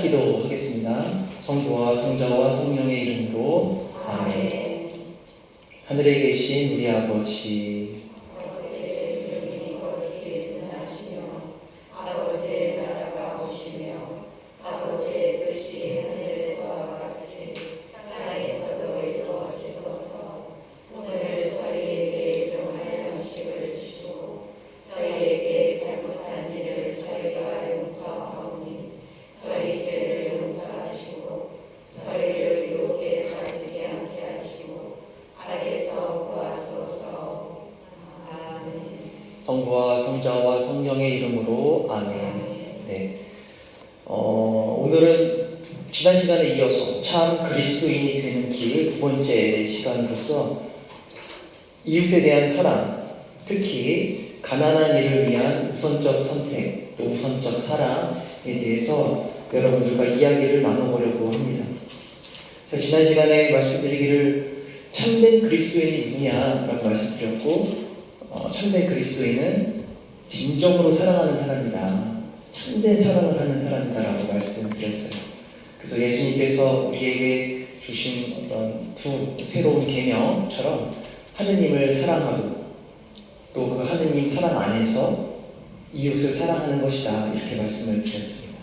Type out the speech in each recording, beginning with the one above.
시작 기도하겠습니다. 성부와 성자와 성령의 이름으로 아멘. 하늘에 계신 우리 아버지, 성부와 성자와 성령의 이름으로 아멘. 네. 오늘은 지난 시간에 이어서 참 그리스도인이 되는 길 두 번째 시간으로서 이웃에 대한 사랑, 특히 가난한 이를 위한 우선적 선택, 또 우선적 사랑에 대해서 여러분들과 이야기를 나눠보려고 합니다. 지난 시간에 말씀드리기를 참된 그리스도인이 누구냐라고 말씀드렸고, 참된 그리스도인은 진정으로 사랑하는 사람이다, 참된 사랑을 하는 사람이다라고 말씀드렸어요. 그래서 예수님께서 우리에게 주신 어떤 두 새로운 계명처럼 하느님을 사랑하고 또 그 하느님 사랑 안에서 이웃을 사랑하는 것이다, 이렇게 말씀을 드렸습니다.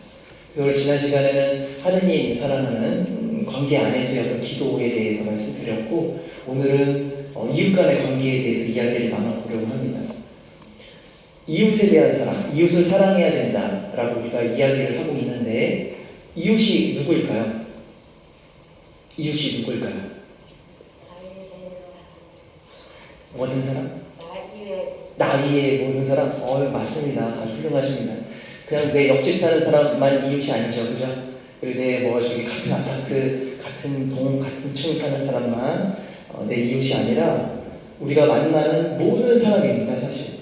그리고 지난 시간에는 하느님 사랑하는 관계 안에서의 어떤 기도에 대해서 말씀드렸고, 오늘은 이웃 간의 관계에 대해서 이야기를 나눠보려고 합니다. 이웃에 대한 사랑, 이웃을 사랑해야 된다라고 우리가 이야기를 하고 있는데, 이웃이 누구일까요? 이웃이 누구일까요? 모든 사람? 나이의 모든 사람? 맞습니다. 아주 훌륭하십니다. 그냥 내 옆집 사는 사람만 이웃이 아니죠, 그죠? 그리고 저기 같은 아파트, 같은 동, 같은 층 사는 사람만 내 이웃이 아니라 우리가 만나는 모든 사람입니다, 사실.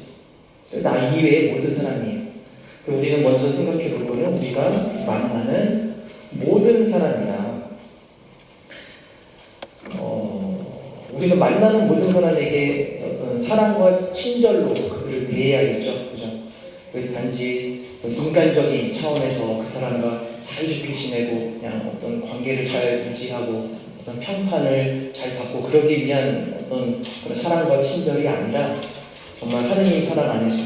나 이외의 모든 사람이에요. 우리는 먼저 생각해 볼 거는 우리가 만나는 모든 사람이다. 우리는 만나는 모든 사람에게 어떤 사랑과 친절로 그들을 대해야겠죠, 그죠? 그래서 단지 인간적인 차원에서 그 사람과 사이좋게 지내고 그냥 어떤 관계를 잘 유지하고 어떤 평판을 잘 받고 그러기 위한 어떤 그런 사랑과 친절이 아니라 정말 하느님 사랑 안에서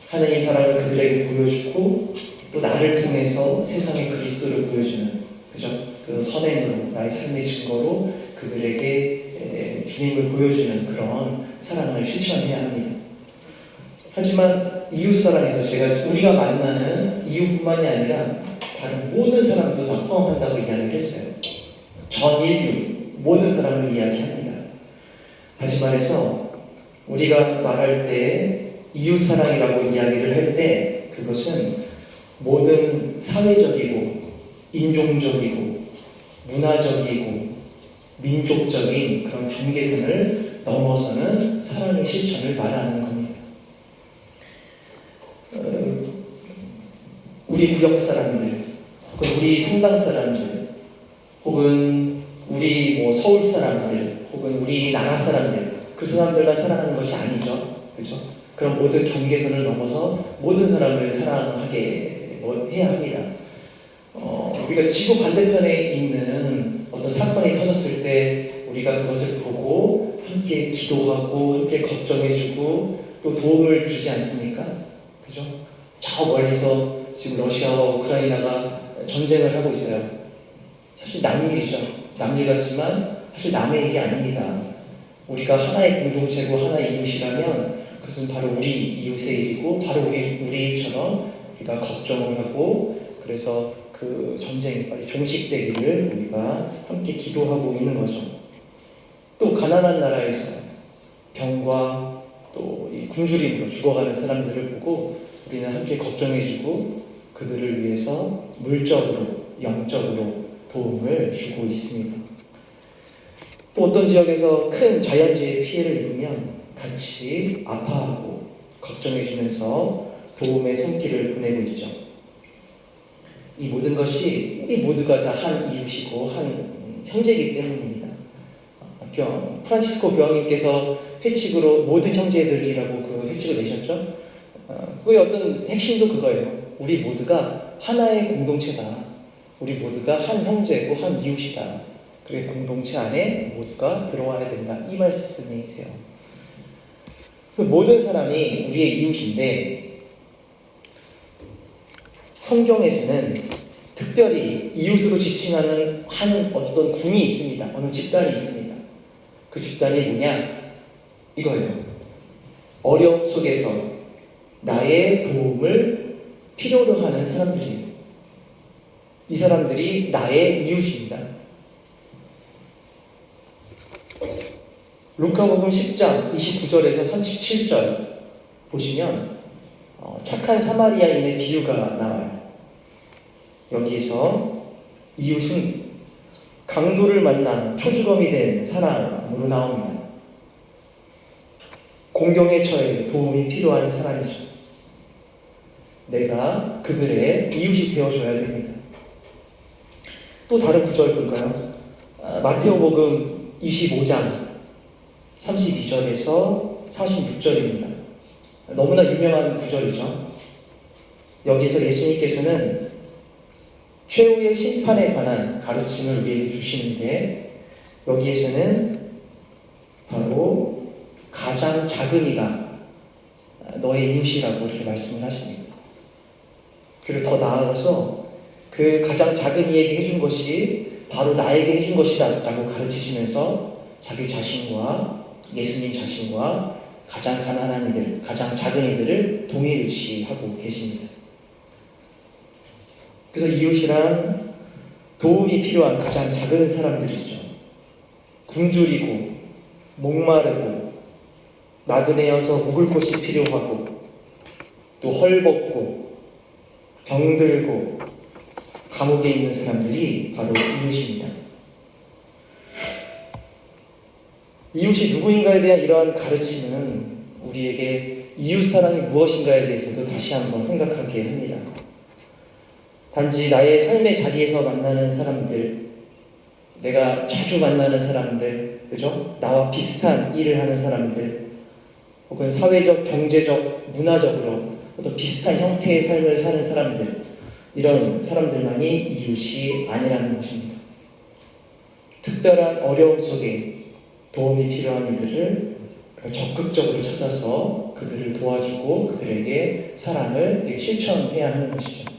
하느님 사랑을 그들에게 보여주고 또 나를 통해서 세상에 그리스도를 보여주는, 그죠? 그 선행으로, 나의 삶의 증거로 그들에게 주님을 보여주는 그런 사랑을 실천해야 합니다. 하지만 이웃 사랑에서 우리가 만나는 이웃뿐만이 아니라 다른 모든 사람도 다 포함한다고 이야기를 했어요. 전 인류 모든 사람을 이야기합니다. 다시 말해서 우리가 말할 때 이웃 사랑이라고 이야기를 할 때 그것은 모든 사회적이고 인종적이고 문화적이고 민족적인 그런 경계선을 넘어서는 사랑의 실천을 말하는 겁니다. 우리 구역 사람들, 혹은 우리 성당 사람들, 혹은 우리 서울 사람들, 혹은 우리 나라 사람들, 그 사람들만 사랑하는 것이 아니죠, 그렇죠? 그런 모든 경계선을 넘어서 모든 사람을 사랑하게 해야 합니다. 우리가 지구 반대편에 있는 어떤 사건이 터졌을 때 우리가 그것을 보고 함께 기도하고 함께 걱정해주고 또 도움을 주지 않습니까? 그죠? 저 멀리서 지금 러시아와 우크라이나가 전쟁을 하고 있어요. 사실 남일이죠. 남일 같지만 사실 남의 일이 아닙니다. 우리가 하나의 공동체고 하나의 이웃이라면 그것은 바로 우리 이웃의 일이고 바로 우리처럼 우리가 걱정을 하고, 그래서 그 전쟁이 빨리 종식되기를 우리가 함께 기도하고 있는 거죠. 또 가난한 나라에서 병과 또 이 굶주림으로 죽어가는 사람들을 보고 우리는 함께 걱정해주고 그들을 위해서 물적으로 영적으로 도움을 주고 있습니다. 또 어떤 지역에서 큰 자연재해 피해를 입으면 같이 아파하고 걱정해주면서 도움의 손길을 보내고 있죠. 이 모든 것이 우리 모두가 다 한 이웃이고 한 형제이기 때문입니다. 프란치스코 교황님께서 회칙으로 모든 형제들이라고 그 회칙을 내셨죠. 그의 어떤 핵심도 그거예요. 우리 모두가 하나의 공동체다. 우리 모두가 한 형제고 한 이웃이다. 그래 공동체 안에 모두가 들어와야 된다. 이 말씀이세요. 그 모든 사람이 우리의 이웃인데 성경에서는 특별히 이웃으로 지칭하는 한 어떤 군이 있습니다. 어느 집단이 있습니다. 그 집단이 뭐냐? 이거예요. 어려움 속에서 나의 도움을 필요로 하는 사람들이에요. 이 사람들이 나의 이웃입니다. 루카복음 10장 29절에서 37절 보시면 착한 사마리아인의 비유가 나와요. 여기에서 이웃은 강도를 만나 초주검이 된 사람으로 나옵니다. 공경에 처해 도움이 필요한 사람이죠. 내가 그들의 이웃이 되어줘야 됩니다. 또 다른 구절 볼까요? 마테오복음 25장 32절에서 46절입니다. 너무나 유명한 구절이죠. 여기서 예수님께서는 최후의 심판에 관한 가르침을 우리에게 주시는데 여기에서는 바로 가장 작은 이가 너의 이웃이라고 이렇게 말씀을 하십니다. 그리고 더 나아가서 그 가장 작은 이에게 해준 것이 바로 나에게 해준 것이다 라고 가르치시면서 자기 자신과 예수님 자신과 가장 가난한 이들, 가장 작은 이들을 동일시하고 계십니다. 그래서 이웃이란 도움이 필요한 가장 작은 사람들이죠. 굶주리고 목마르고 나그네여서 묵을 곳이 필요하고 또 헐벗고 병들고 감옥에 있는 사람들이 바로 이웃입니다. 이웃이 누구인가에 대한 이러한 가르침은 우리에게 이웃사랑이 무엇인가에 대해서도 다시 한번 생각하게 합니다. 단지 나의 삶의 자리에서 만나는 사람들, 내가 자주 만나는 사람들, 그죠? 나와 비슷한 일을 하는 사람들, 혹은 사회적, 경제적, 문화적으로 어떤 비슷한 형태의 삶을 사는 사람들, 이런 사람들만이 이웃이 아니라는 것입니다. 특별한 어려움 속에 도움이 필요한 이들을 적극적으로 찾아서 그들을 도와주고 그들에게 사랑을 실천해야 하는 것이죠.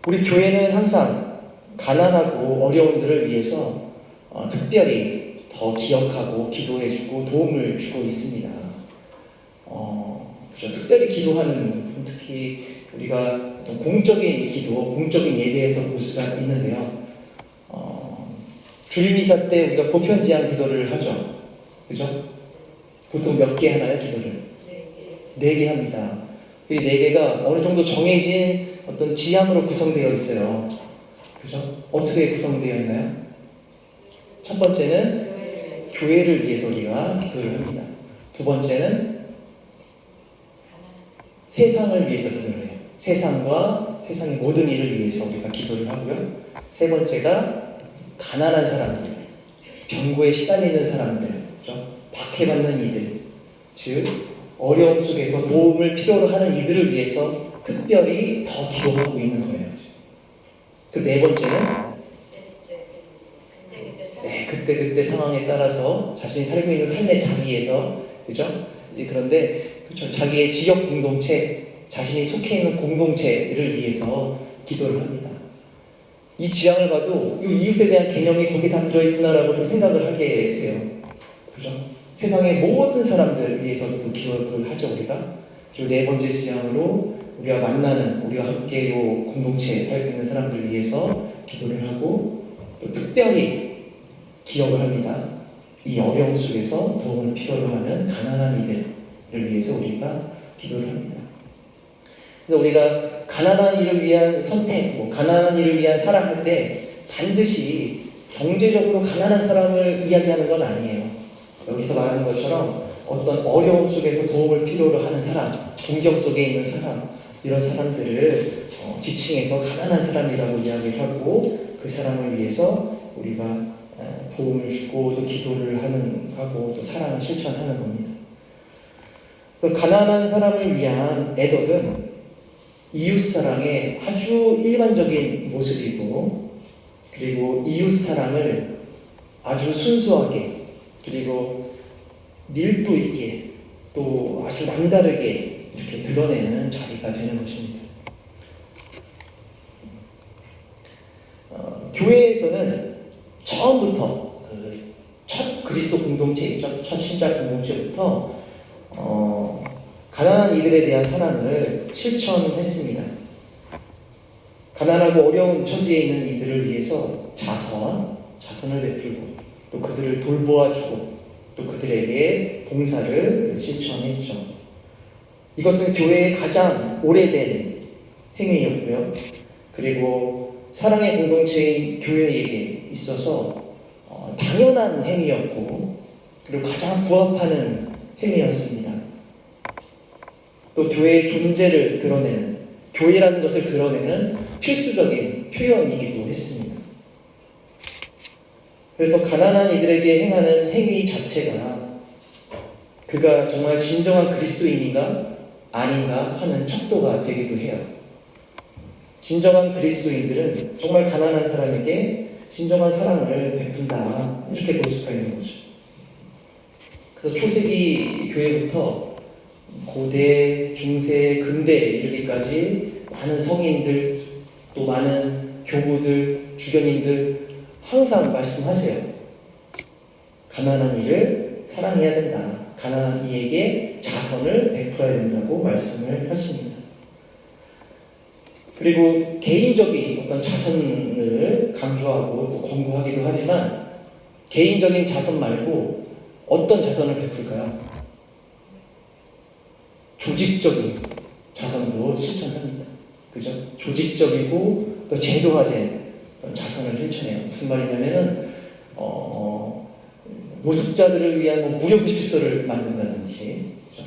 우리 교회는 항상 가난하고 어려운들을 위해서 특별히 더 기억하고 기도해주고 도움을 주고 있습니다. 그렇죠. 특별히 기도하는 부분, 특히 우리가 어떤 공적인 기도, 공적인 예배에서 볼 수가 있는데요. 주일미사 때 우리가 보편제한 기도를 하죠. 그죠? 보통 몇 개 하나요, 기도를? 4개 합니다. 이 4개가 어느 정도 정해진 어떤 지향으로 구성되어 있어요. 그죠? 어떻게 구성되어 있나요? 첫 번째는 교회를 위해서 우리가 기도를 합니다. 두 번째는 세상을 위해서 기도를 해요. 세상과 세상의 모든 일을 위해서 우리가 기도를 하고요. 세 번째가 가난한 사람들, 병고에 시달리는 사람들, 그렇죠? 박해받는 이들, 즉 어려움 속에서 도움을 필요로 하는 이들을 위해서 특별히 더 기도하고 있는 거예요. 그 네 번째는 그때 상황에 따라서 자신이 살고 있는 삶의 자리에서, 그죠? 이제 그런데 그렇죠? 자기의 지역 공동체, 자신이 속해 있는 공동체를 위해서 기도를 합니다. 이 지향을 봐도 이 이웃에 대한 개념이 거기 다 들어있구나라고 좀 생각을 하게 돼요. 그죠? 세상의 모든 사람들을 위해서도 기도를 하죠, 우리가. 그리고 네 번째 지향으로 우리가 만나는, 우리와 함께 이 공동체에 살고 있는 사람들을 위해서 기도를 하고 또 특별히 기억을 합니다. 이 어려움 속에서 도움을 필요로 하는 가난한 이들을 위해서 우리가 기도를 합니다. 그래서 우리가 가난한 이를 위한 선택, 가난한 이를 위한 사랑할 때 반드시 경제적으로 가난한 사람을 이야기하는 건 아니에요. 여기서 말하는 것처럼 어떤 어려움 속에서 도움을 필요로 하는 사람, 동경 속에 있는 사람, 이런 사람들을 지칭해서 가난한 사람이라고 이야기를 하고 그 사람을 위해서 우리가 도움을 주고 또 기도를 하고 또 사랑을 실천하는 겁니다. 그래서 가난한 사람을 위한 애덕은 이웃사랑의 아주 일반적인 모습이고, 그리고 이웃사랑을 아주 순수하게, 그리고 밀도 있게, 또 아주 남다르게 이렇게 드러내는 자리가 되는 것입니다. 교회에서는 처음부터 첫 그리스도 공동체이죠. 첫 신자 공동체부터 가난한 이들에 대한 사랑을 실천했습니다. 가난하고 어려운 처지에 있는 이들을 위해서 자선을 베풀고, 또 그들을 돌보아주고, 또 그들에게 봉사를 실천했죠. 이것은 교회의 가장 오래된 행위였고요. 그리고 사랑의 공동체인 교회에게 있어서 당연한 행위였고, 그리고 가장 부합하는 행위였습니다. 또 교회의 존재를 드러내는, 교회라는 것을 드러내는 필수적인 표현이기도 했습니다. 그래서 가난한 이들에게 행하는 행위 자체가 그가 정말 진정한 그리스도인인가 아닌가 하는 척도가 되기도 해요. 진정한 그리스도인들은 정말 가난한 사람에게 진정한 사랑을 베푼다, 이렇게 볼 수가 있는 거죠. 그래서 초세기 교회부터 고대, 중세, 근대 이르기까지 많은 성인들, 또 많은 교부들, 주교님들 항상 말씀하세요. 가난한 이를 사랑해야 된다. 가난한 이에게 자선을 베풀어야 된다고 말씀을 하십니다. 그리고 개인적인 어떤 자선을 강조하고 또 권고하기도 하지만, 개인적인 자선 말고 어떤 자선을 베풀까요? 조직적인 자선도 실천합니다. 그죠? 조직적이고 또 제도화된 자선을 실천해요. 무슨 말이냐면은 노숙자들을 위한 무료급식소를 만든다든지, 그죠?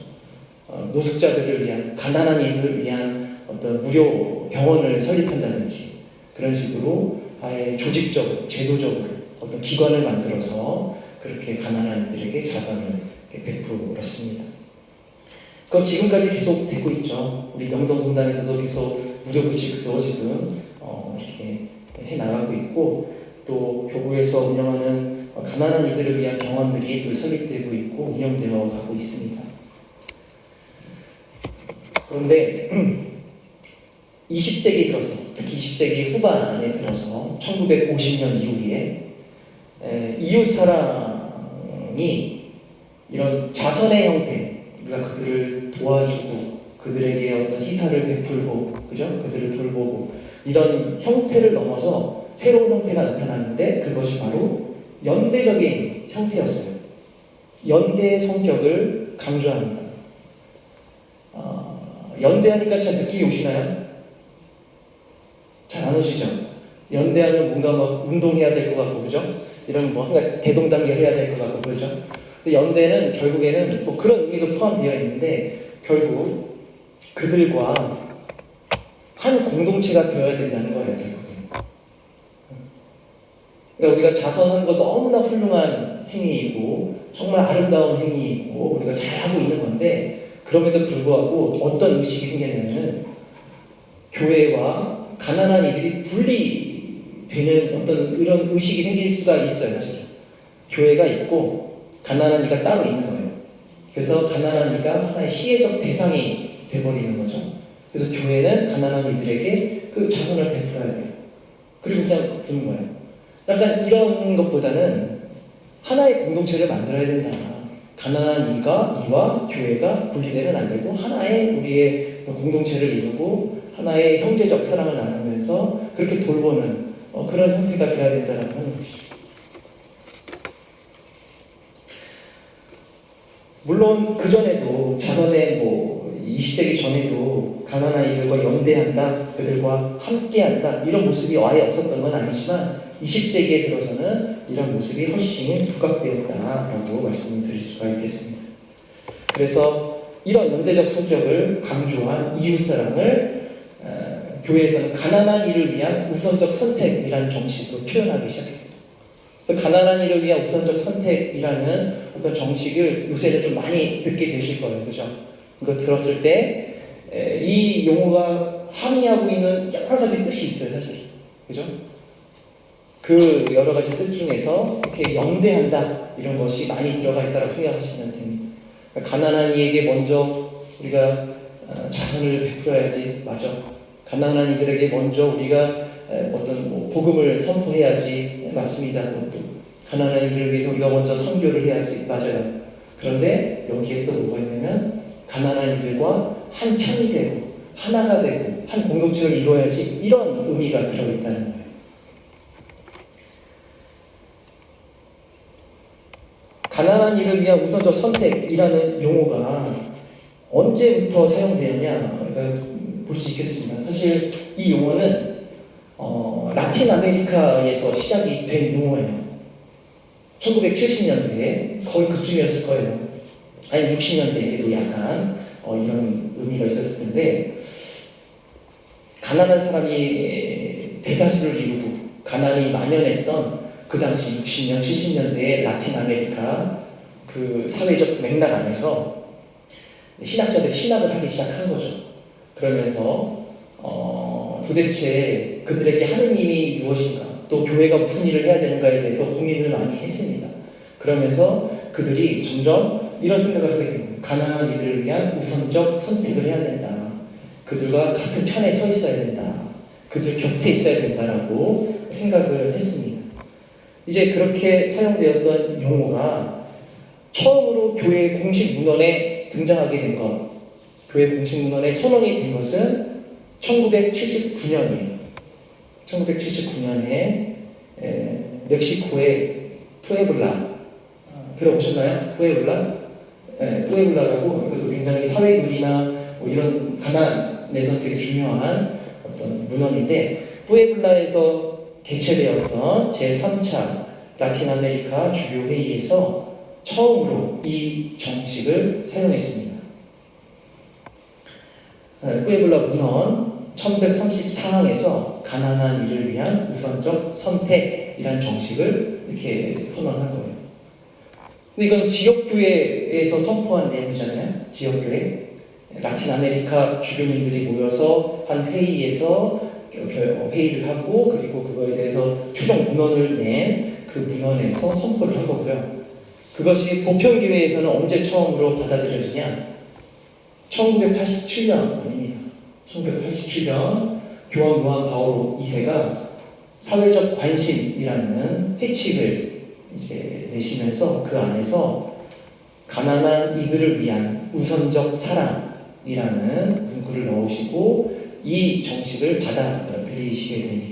노숙자들을 위한, 가난한 이들을 위한 어떤 무료 병원을 설립한다든지, 그런 식으로 아예 조직적으로, 제도적으로 어떤 기관을 만들어서 그렇게 가난한 이들에게 자선을 베풀었습니다. 그건 지금까지 계속 되고 있죠. 우리 명동성당에서도 계속 무료급식소 지금 이렇게 해나가고 있고, 또 교구에서 운영하는 가난한 이들을 위한 병원들이 또 설립되고 있고 운영되어 가고 있습니다. 그런데 20세기 들어서, 특히 20세기 후반에 들어서 1950년 이후에 이웃사랑이 이런 자선의 형태, 우리가 그들을 도와주고 그들에게 어떤 희사를 베풀고, 그죠? 그들을 돌보고, 이런 형태를 넘어서 새로운 형태가 나타나는데, 그것이 바로 연대적인 형태였어요. 연대의 성격을 강조합니다. 연대하니까 잘 느낌이 오시나요? 잘 안 오시죠? 연대하면 뭔가 막 운동해야 될 것 같고, 그죠? 이런 뭔가 대동단계를 해야 될 것 같고, 그죠? 근데 연대는 결국에는 뭐 그런 의미도 포함되어 있는데, 결국 그들과 한 공동체가 되어야 된다는 거예요, 결국엔. 그러니까 우리가 자선하는 거 너무나 훌륭한 행위이고, 정말 아름다운 행위이고, 우리가 잘하고 있는 건데, 그럼에도 불구하고 어떤 의식이 생겼냐면은, 교회와 가난한 이들이 분리되는 어떤 이런 의식이 생길 수가 있어요, 사실은. 교회가 있고, 가난한 이가 따로 있는 거예요. 그래서 가난한 이가 하나의 시혜적 대상이 돼버리는 거죠. 그래서 교회는 가난한 이들에게 그 자선을 베풀어야 돼요. 그리고 그냥 두는 거예요. 약간 이런 것보다는 하나의 공동체를 만들어야 된다. 가난한 이와 교회가 분리되면 안 되고, 하나의 우리의 공동체를 이루고 하나의 형제적 사랑을 나누면서 그렇게 돌보는 그런 형태가 되어야 된다는 하는 것이죠. 물론 그전에도 자선의 20세기 전에도 가난한 이들과 연대한다, 그들과 함께한다, 이런 모습이 아예 없었던 건 아니지만 20세기에 들어서는 이런 모습이 훨씬 부각되었다라고 말씀드릴 수가 있겠습니다. 그래서 이런 연대적 성격을 강조한 이웃사랑을 교회에서는 가난한 이를 위한 우선적 선택이라는 정식으로 표현하기 시작했어요. 가난한 이를 위한 우선적 선택이라는 어떤 정식을 요새는 좀 많이 듣게 되실 거예요. 그죠? 이거 들었을 때 이 용어가 함의하고 있는 여러 가지 뜻이 있어요, 사실. 그죠? 그 여러 가지 뜻 중에서 이렇게 영대한다 이런 것이 많이 들어가 있다고 생각하시면 됩니다. 가난한 이에게 먼저 우리가 자선을 베풀어야지, 맞아. 가난한 이들에게 먼저 우리가 어떤 복음을 선포해야지, 맞습니다. 그것도 가난한 이들을 위해서 우리가 먼저 선교를 해야지, 맞아요. 그런데 여기에 또 뭐가 있냐면 가난한 이들과 한 편이 되고 하나가 되고 한 공동체를 이루어야지, 이런 의미가 들어있다는 거예요. 가난한 이를 위한 우선적 선택이라는 용어가 언제부터 사용되었냐 우리가 볼 수 있겠습니다. 사실 이 용어는 라틴 아메리카에서 시작이 된 용어예요. 1970년대에 거의 그쯤이었을 거예요. 아니 60년대에도 약간 이런 의미가 있었을 텐데, 가난한 사람이 대다수를 이루고 가난이 만연했던 그 당시 60년, 70년대의 라틴 아메리카 그 사회적 맥락 안에서 신학자들이 신학을 하기 시작한 거죠. 그러면서 도대체 그들에게 하느님이 무엇인가, 또 교회가 무슨 일을 해야 되는가에 대해서 고민을 많이 했습니다. 그러면서 그들이 점점 이런 생각을 하게 됩니다. 가난한 이들을 위한 우선적 선택을 해야 된다. 그들과 같은 편에 서 있어야 된다. 그들 곁에 있어야 된다라고 생각을 했습니다. 이제 그렇게 사용되었던 용어가 처음으로 교회 공식 문헌에 등장하게 된 것, 교회 공식 문헌에 선언이 된 것은 1979년이에요. 1979년에 멕시코의 푸에블라, 들어보셨나요? 푸에블라라고, 그것도 굉장히 사회교리나 뭐 이런 가난에서 되게 중요한 어떤 문헌인데, 푸에블라에서 개최되었던 제3차 라틴 아메리카 주요 회의에서 처음으로 이 정식을 사용했습니다. 푸에블라 문헌 1134항에서 가난한 이를 위한 우선적 선택이란 정식을 이렇게 선언한 거예요. 근데 이건 지역교회에서 선포한 내용이잖아요. 지역교회. 라틴 아메리카 주교님들이 모여서 한 회의에서 회의를 하고, 그리고 그거에 대해서 최종 문헌을 낸 그 문헌에서 선포를 한 거고요. 그것이 보편교회에서는 언제 처음으로 받아들여지냐? 1987년입니다. 1987년 교황 요한 바오로 2세가 사회적 관심이라는 회칙을 이제 내시면서 그 안에서 가난한 이들을 위한 우선적 사랑이라는 문구를 넣으시고 이 정식을 받아들이시게 됩니다.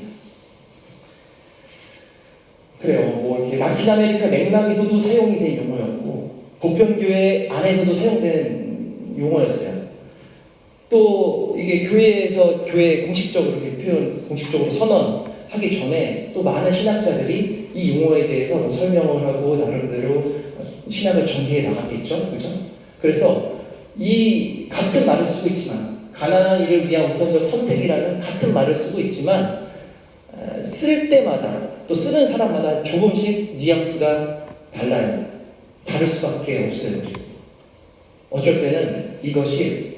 그래요. 뭐 이렇게 라틴 아메리카 맥락에서도 사용이 된 용어였고 보편교회 안에서도 사용되는 용어였어요. 또 이게 교회에서 교회 공식적으로 이렇게 공식적으로 선언하기 전에 또 많은 신학자들이 이 용어에 대해서 뭐 설명을 하고 나름대로 신학을 전개해 나갔겠죠, 그죠? 그래서 이 같은 말을 쓰고 있지만, 가난한 이를 위한 우선적 선택이라는 같은 말을 쓰고 있지만 쓸 때마다 또 쓰는 사람마다 조금씩 뉘앙스가 달라요. 다를 수밖에 없어요. 어쩔 때는 이것이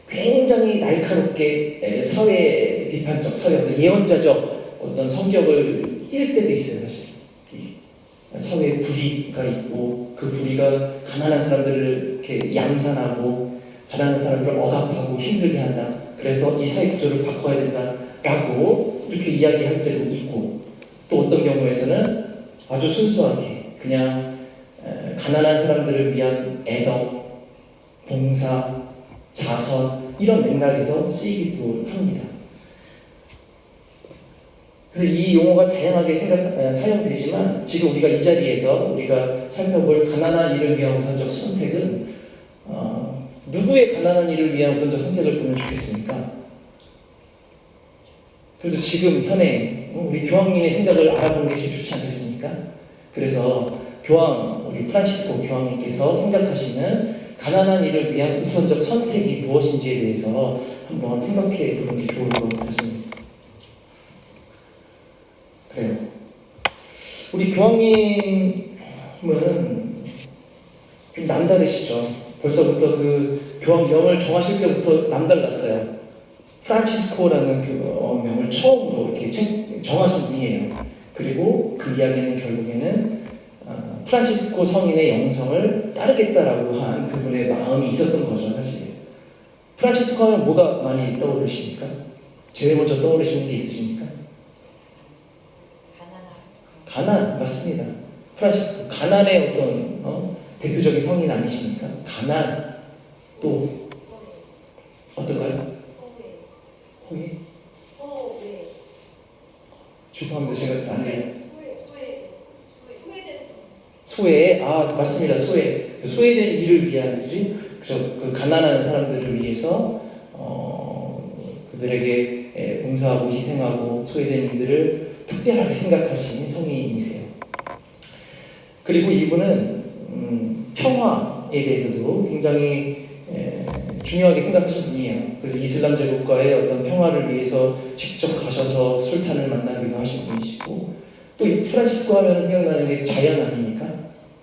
굉장히 날카롭게 사회 비판적, 사회 어떤 예언자적 어떤 성격을 띌 때도 있어요, 사실. 사회에 불의가 있고, 그 불의가 가난한 사람들을 이렇게 양산하고, 가난한 사람들을 억압하고 힘들게 한다. 그래서 이 사회 구조를 바꿔야 된다라고 이렇게 이야기할 때도 있고, 또 어떤 경우에서는 아주 순수하게 그냥 가난한 사람들을 위한 애덕, 봉사, 자선 이런 맥락에서 쓰이기도 합니다. 그래서 이 용어가 다양하게 사용되지만 지금 우리가 이 자리에서 우리가 살펴볼 가난한 이를 위한 우선적 선택은 누구의 가난한 이를 위한 우선적 선택을 보면 좋겠습니까? 그래도 지금 현에 우리 교황님의 생각을 알아보는 게 제일 좋지 않겠습니까? 그래서 우리 프란시스코 교황님께서 생각하시는 가난한 이를 위한 우선적 선택이 무엇인지에 대해서 한번 생각해 보는 게 좋을 것 같습니다. 그래요. 우리 교황님은 좀 남다르시죠. 벌써부터 그 교황명을 정하실 때부터 남달랐어요. 프란치스코라는 그 명을 처음으로 이렇게 정하신 분이에요. 그리고 그 이야기는 결국에는 프란치스코 성인의 영성을 따르겠다라고 한 그분의 마음이 있었던 거죠, 사실. 프란치스코 하면 뭐가 많이 떠오르십니까? 제일 먼저 떠오르시는 게 있으십니까? 가난, 맞습니다. 프란치스코, 가난의 어떤 대표적인 성인 아니십니까? 가난, 또 어떨까요? 호의? 죄송합니다. 제가 안 돼요. 소외, 맞습니다. 소외된 이를 위한, 그 가난한 사람들을 위해서, 그들에게 봉사하고 희생하고 소외된 이들을 특별하게 생각하신 성인이세요. 그리고 이분은, 평화에 대해서도 굉장히 중요하게 생각하신 분이에요. 그래서 이슬람 제국과의 어떤 평화를 위해서 직접 가셔서 술탄을 만나기도 하신 분이시고, 또 이 프란치스코 하면 생각나는 게 자연 아닙니까?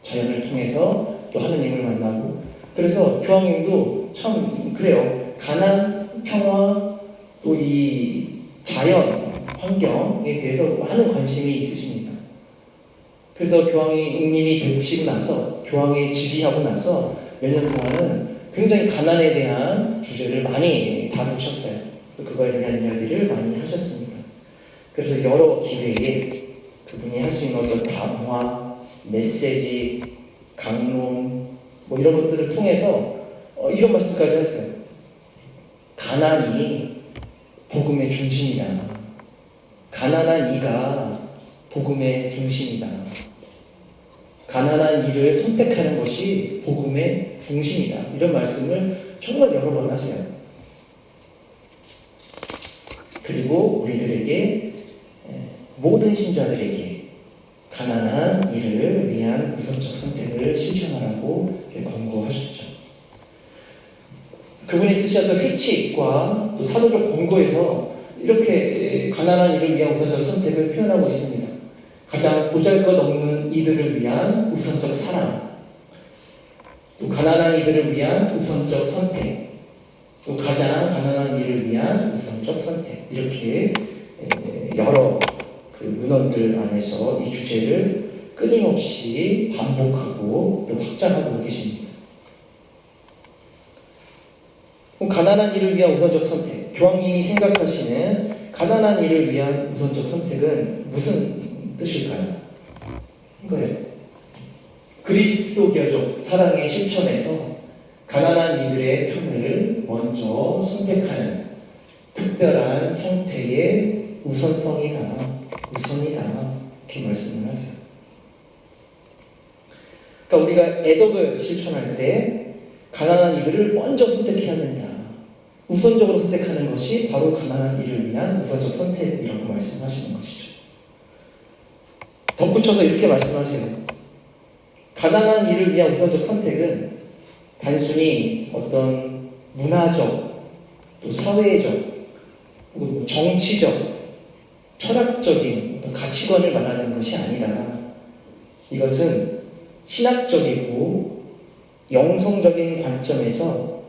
자연을 통해서 또 하느님을 만나고, 그래서 교황님도 참 그래요. 가난, 평화, 또 이 자연 환경에 대해서 많은 관심이 있으십니다. 그래서 교황님이 되시고 나서, 교황에 즉위하고 나서 몇 년 동안은 굉장히 가난에 대한 주제를 많이 다루셨어요. 그거에 대한 이야기를 많이 하셨습니다. 그래서 여러 기회에 그분이 할 수 있는 어떤談話, 메시지, 강론, 뭐 이런 것들을 통해서 이런 말씀까지 하세요. 가난이 복음의 중심이다. 가난한 이가 복음의 중심이다. 가난한 이를 선택하는 것이 복음의 중심이다. 이런 말씀을 정말 여러 번 하세요. 그리고 우리들에게, 모든 신자들에게 가난한 이를 위한 우선적 선택을 실천하라고 권고하셨죠. 그분이 쓰셨던 회칙과 또 사도적 권고에서 이렇게 가난한 이를 위한 우선적 선택을 표현하고 있습니다. 가장 보잘것없는 이들을 위한 우선적 사랑, 또 가난한 이들을 위한 우선적 선택, 또 가장 가난한 이를 위한 우선적 선택, 이렇게 여러 그 문헌들 안에서 이 주제를 끊임없이 반복하고 또 확장하고 계십니다. 가난한 이를 위한 우선적 선택, 교황님이 생각하시는 가난한 이를 위한 우선적 선택은 무슨 뜻일까요? 이거예요. 그리스도교적 사랑의 실천에서 가난한 이들의 편을 먼저 선택하는 특별한 형태의 우선이다. 이렇게 말씀을 하세요. 그러니까 우리가 애덕을 실천할 때 가난한 이들을 먼저 선택해야 된다. 우선적으로 선택하는 것이 바로 가난한 이를 위한 우선적 선택이라고 말씀하시는 것이죠. 덧붙여서 이렇게 말씀하세요. 가난한 이를 위한 우선적 선택은 단순히 어떤 문화적, 또 사회적, 정치적, 철학적인 어떤 가치관을 말하는 것이 아니다. 이것은 신학적이고 영성적인 관점에서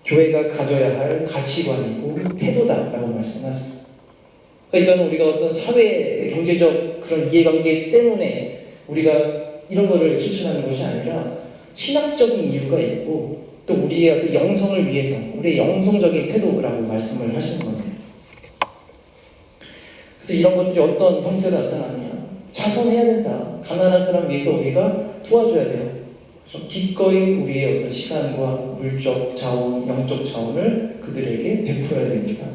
교회가 가져야 할 가치관이고 태도다라고 말씀하세요. 그러니까 이건 우리가 어떤 사회, 경제적 그런 이해관계 때문에 우리가 이런 거를 실천하는 것이 아니라 신학적인 이유가 있고 또 우리의 어떤 영성을 위해서 우리의 영성적인 태도라고 말씀을 하시는 겁니다. 그래서 이런 것들이 어떤 형태로 나타나느냐? 자선해야 된다. 가난한 사람 위해서 우리가 도와줘야 돼요. 기꺼이 우리의 어떤 시간과 물적 자원, 영적 자원을 그들에게 베풀어야 됩니다.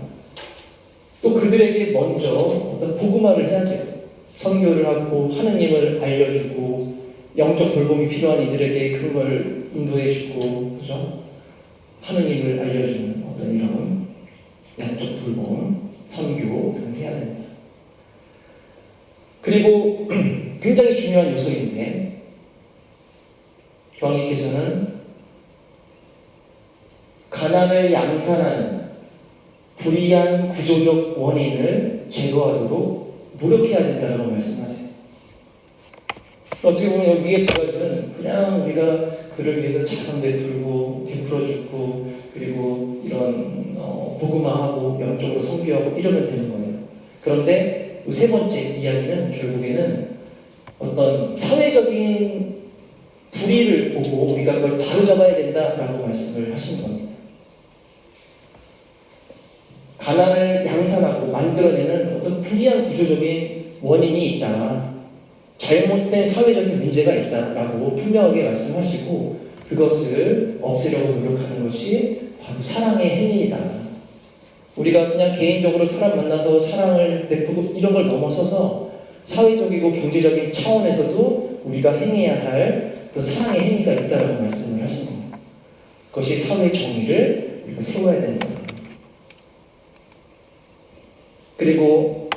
또 그들에게 먼저 어떤 복음화를 해야 돼요. 선교를 하고 하느님을 알려주고 영적 돌봄이 필요한 이들에게 그걸 인도해주고, 그죠? 하느님을 알려주는 어떤 이런 영적 돌봄, 선교 등을 해야 됩니다. 그리고 굉장히 중요한 요소인데 교황님께서는 가난을 양산하는 불이한 구조적 원인을 제거하도록 노력해야 된다고 말씀하세요. 어떻게 보면 여기 위에 두 가지는 그냥 우리가 그를 위해서 자선 베풀어주고 그리고 이런 복음화하고 영적으로 선교하고 이러면 되는 거예요. 그런데 세 번째 이야기는 결국에는 어떤 사회적인 불의를 보고 우리가 그걸 바로잡아야 된다라고 말씀을 하시는 겁니다. 가난을 양산하고 만들어내는 어떤 불의한 구조적인 원인이 있다. 잘못된 사회적인 문제가 있다라고 분명하게 말씀하시고 그것을 없애려고 노력하는 것이 바로 사랑의 행위이다. 우리가 그냥 개인적으로 사람 만나서 사랑을 베푸고 이런 걸 넘어서서 사회적이고 경제적인 차원에서도 우리가 행해야 할 또 사랑의 행위가 있다라고 말씀을 하십니다. 그것이 사회 정의를 우리가 세워야 된다. 그리고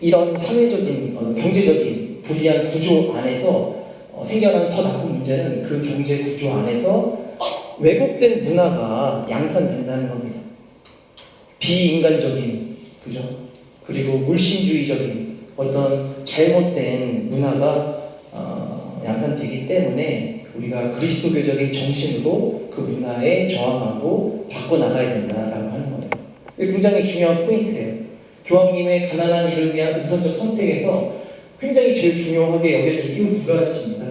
이런 사회적인 경제적인 불리한 구조 안에서 생겨나는 더 나쁜 문제는 그 경제 구조 안에서 왜곡된 문화가 양산된다는 겁니다. 비인간적인, 그죠? 그리고 물신주의적인 어떤 잘못된 문화가 양산되기 때문에 우리가 그리스도교적인 정신으로 그 문화에 저항하고 바꿔나가야 된다라고 하는 거예요. 이게 굉장히 중요한 포인트예요. 교황님의 가난한 이를 위한 우선적 선택에서 굉장히 제일 중요하게 여겨질 이유 두 가지입니다.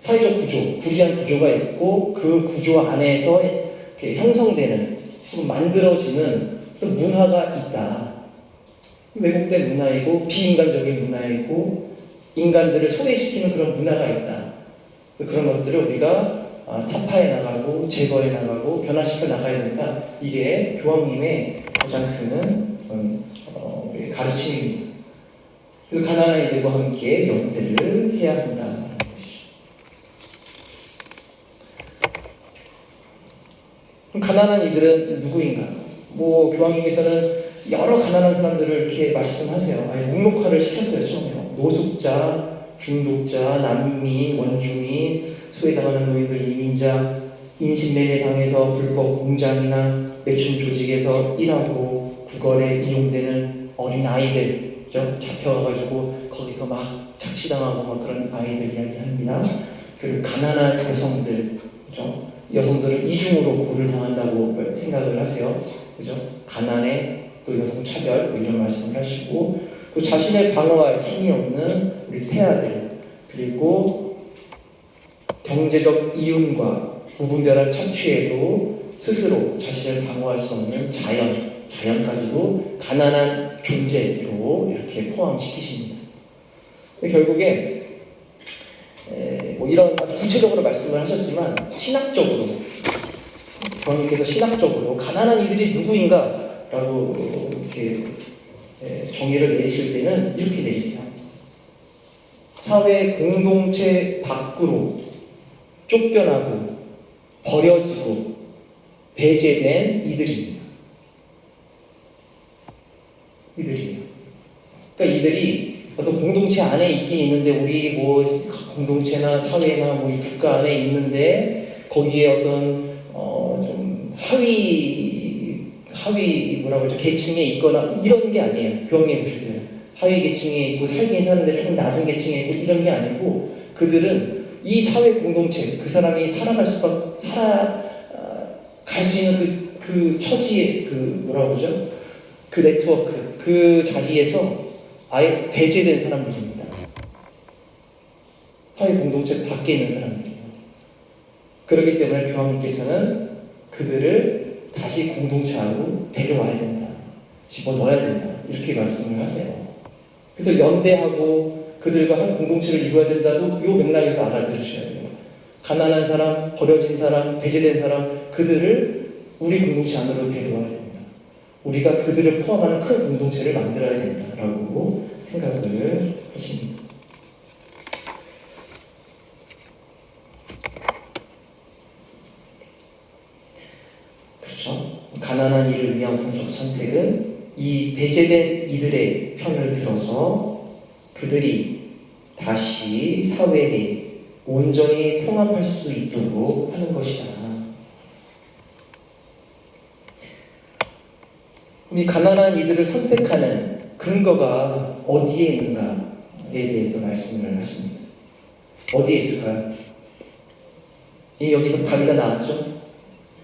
사회적 구조, 불이한 구조가 있고 그 구조 안에서 이렇게 형성되는, 만들어지는 문화가 있다. 왜곡된 문화이고 비인간적인 문화이고 인간들을 소외시키는 그런 문화가 있다. 그런 것들을 우리가 타파해 나가고 제거해 나가고 변화시켜 나가야 된다. 이게 교황님의 가장 큰 가르침입니다. 그래서 가난한 이들과 함께 연대를 해야 한다는 것이죠. 그럼 가난한 이들은 누구인가? 교황님께서는 여러 가난한 사람들을 이렇게 말씀하세요. 묵묵화를 시켰어요, 처음에. 노숙자, 중독자, 난민, 원주민, 소외당하는 노인들, 이민자, 인신매매 당해서 불법 공장이나 매춘 조직에서 일하고 구걸에 이용되는 어린 아이들, 잡혀가지고 거기서 막 착취당하고 막 그런 아이들 이야기합니다. 그리고 가난한 여성들, 그죠? 여성들은 이중으로 고를 당한다고 생각을 하세요. 그죠? 가난에 또 여성 차별 이런 말씀을 하시고 또 자신을 방어할 힘이 없는 우리 태아들 그리고 경제적 이윤과 무분별한 착취에도 스스로 자신을 방어할 수 없는 자연까지도 가난한 존재로 이렇게 포함시키십니다. 결국에 이런 구체적으로 말씀을 하셨지만 신학적으로 교황님께서 신학적으로 가난한 이들이 누구인가라고 이렇게 정의를 내리실 때는 이렇게 내리세요. 사회 공동체 밖으로 쫓겨나고 버려지고 배제된 이들입니다. 이들이에요. 그러니까 이들이 어떤 공동체 안에 있긴 있는데 우리 공동체나 사회나 이 국가 안에 있는데 거기에 어떤 좀 하위 계층에 있거나 이런 게 아니에요. 교황님 보실 때는 하위 계층에 있고 살긴 사는데 조금 낮은 계층에 있고 이런 게 아니고 그들은 이 사회 공동체 그 사람이 살아갈 수 있는 그 처지의 그 네트워크 그 자리에서 아예 배제된 사람들입니다. 사회 공동체 밖에 있는 사람들이에요. 그렇기 때문에 교황님께서는 그들을 다시 공동체 안으로 데려와야 된다. 집어넣어야 된다. 이렇게 말씀을 하세요. 그래서 연대하고 그들과 한 공동체를 이루어야 된다도 이 맥락에서 알아들으셔야 돼요. 가난한 사람, 버려진 사람, 배제된 사람 그들을 우리 공동체 안으로 데려와야 된다. 우리가 그들을 포함하는 큰 공동체를 만들어야 된다라고 생각을 하십니다. 그렇죠? 가난한 이를 위한 우선적 선택은 이 배제된 이들의 편을 들어서 그들이 다시 사회에 온전히 통합할 수 있도록 하는 것이다. 이 가난한 이들을 선택하는 근거가 어디에 있는가? 대해서 말씀을 하십니다. 어디에 있을까요? 이미 여기서 답이 다 나왔죠?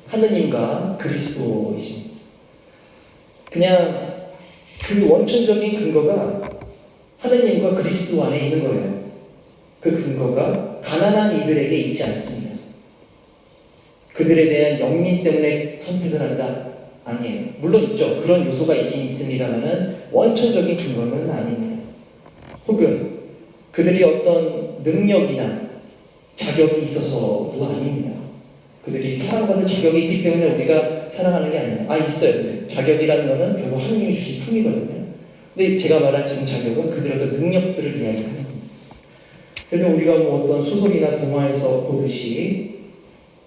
하느님과 그리스도이십니다. 그냥 그 원천적인 근거가 하느님과 그리스도 안에 있는 거예요. 그 근거가 가난한 이들에게 있지 않습니다. 그들에 대한 영민 때문에 선택을 한다? 아니에요. 물론 있죠. 그런 요소가 있긴 있습니다만은 원천적인 근거는 아닙니다. 혹은 그들이 어떤 능력이나 자격이 있어서도 아닙니다. 그들이 사랑받을 자격이 있기 때문에 우리가 사랑하는 게 아닙니다. 있어요. 자격이라는 것은 결국 하나님이 주신 품이거든요. 근데 제가 말한 지금 자격은 그들의 어떤 능력들을 이야기하는 겁니다. 그래서 우리가 뭐 어떤 소설이나 동화에서 보듯이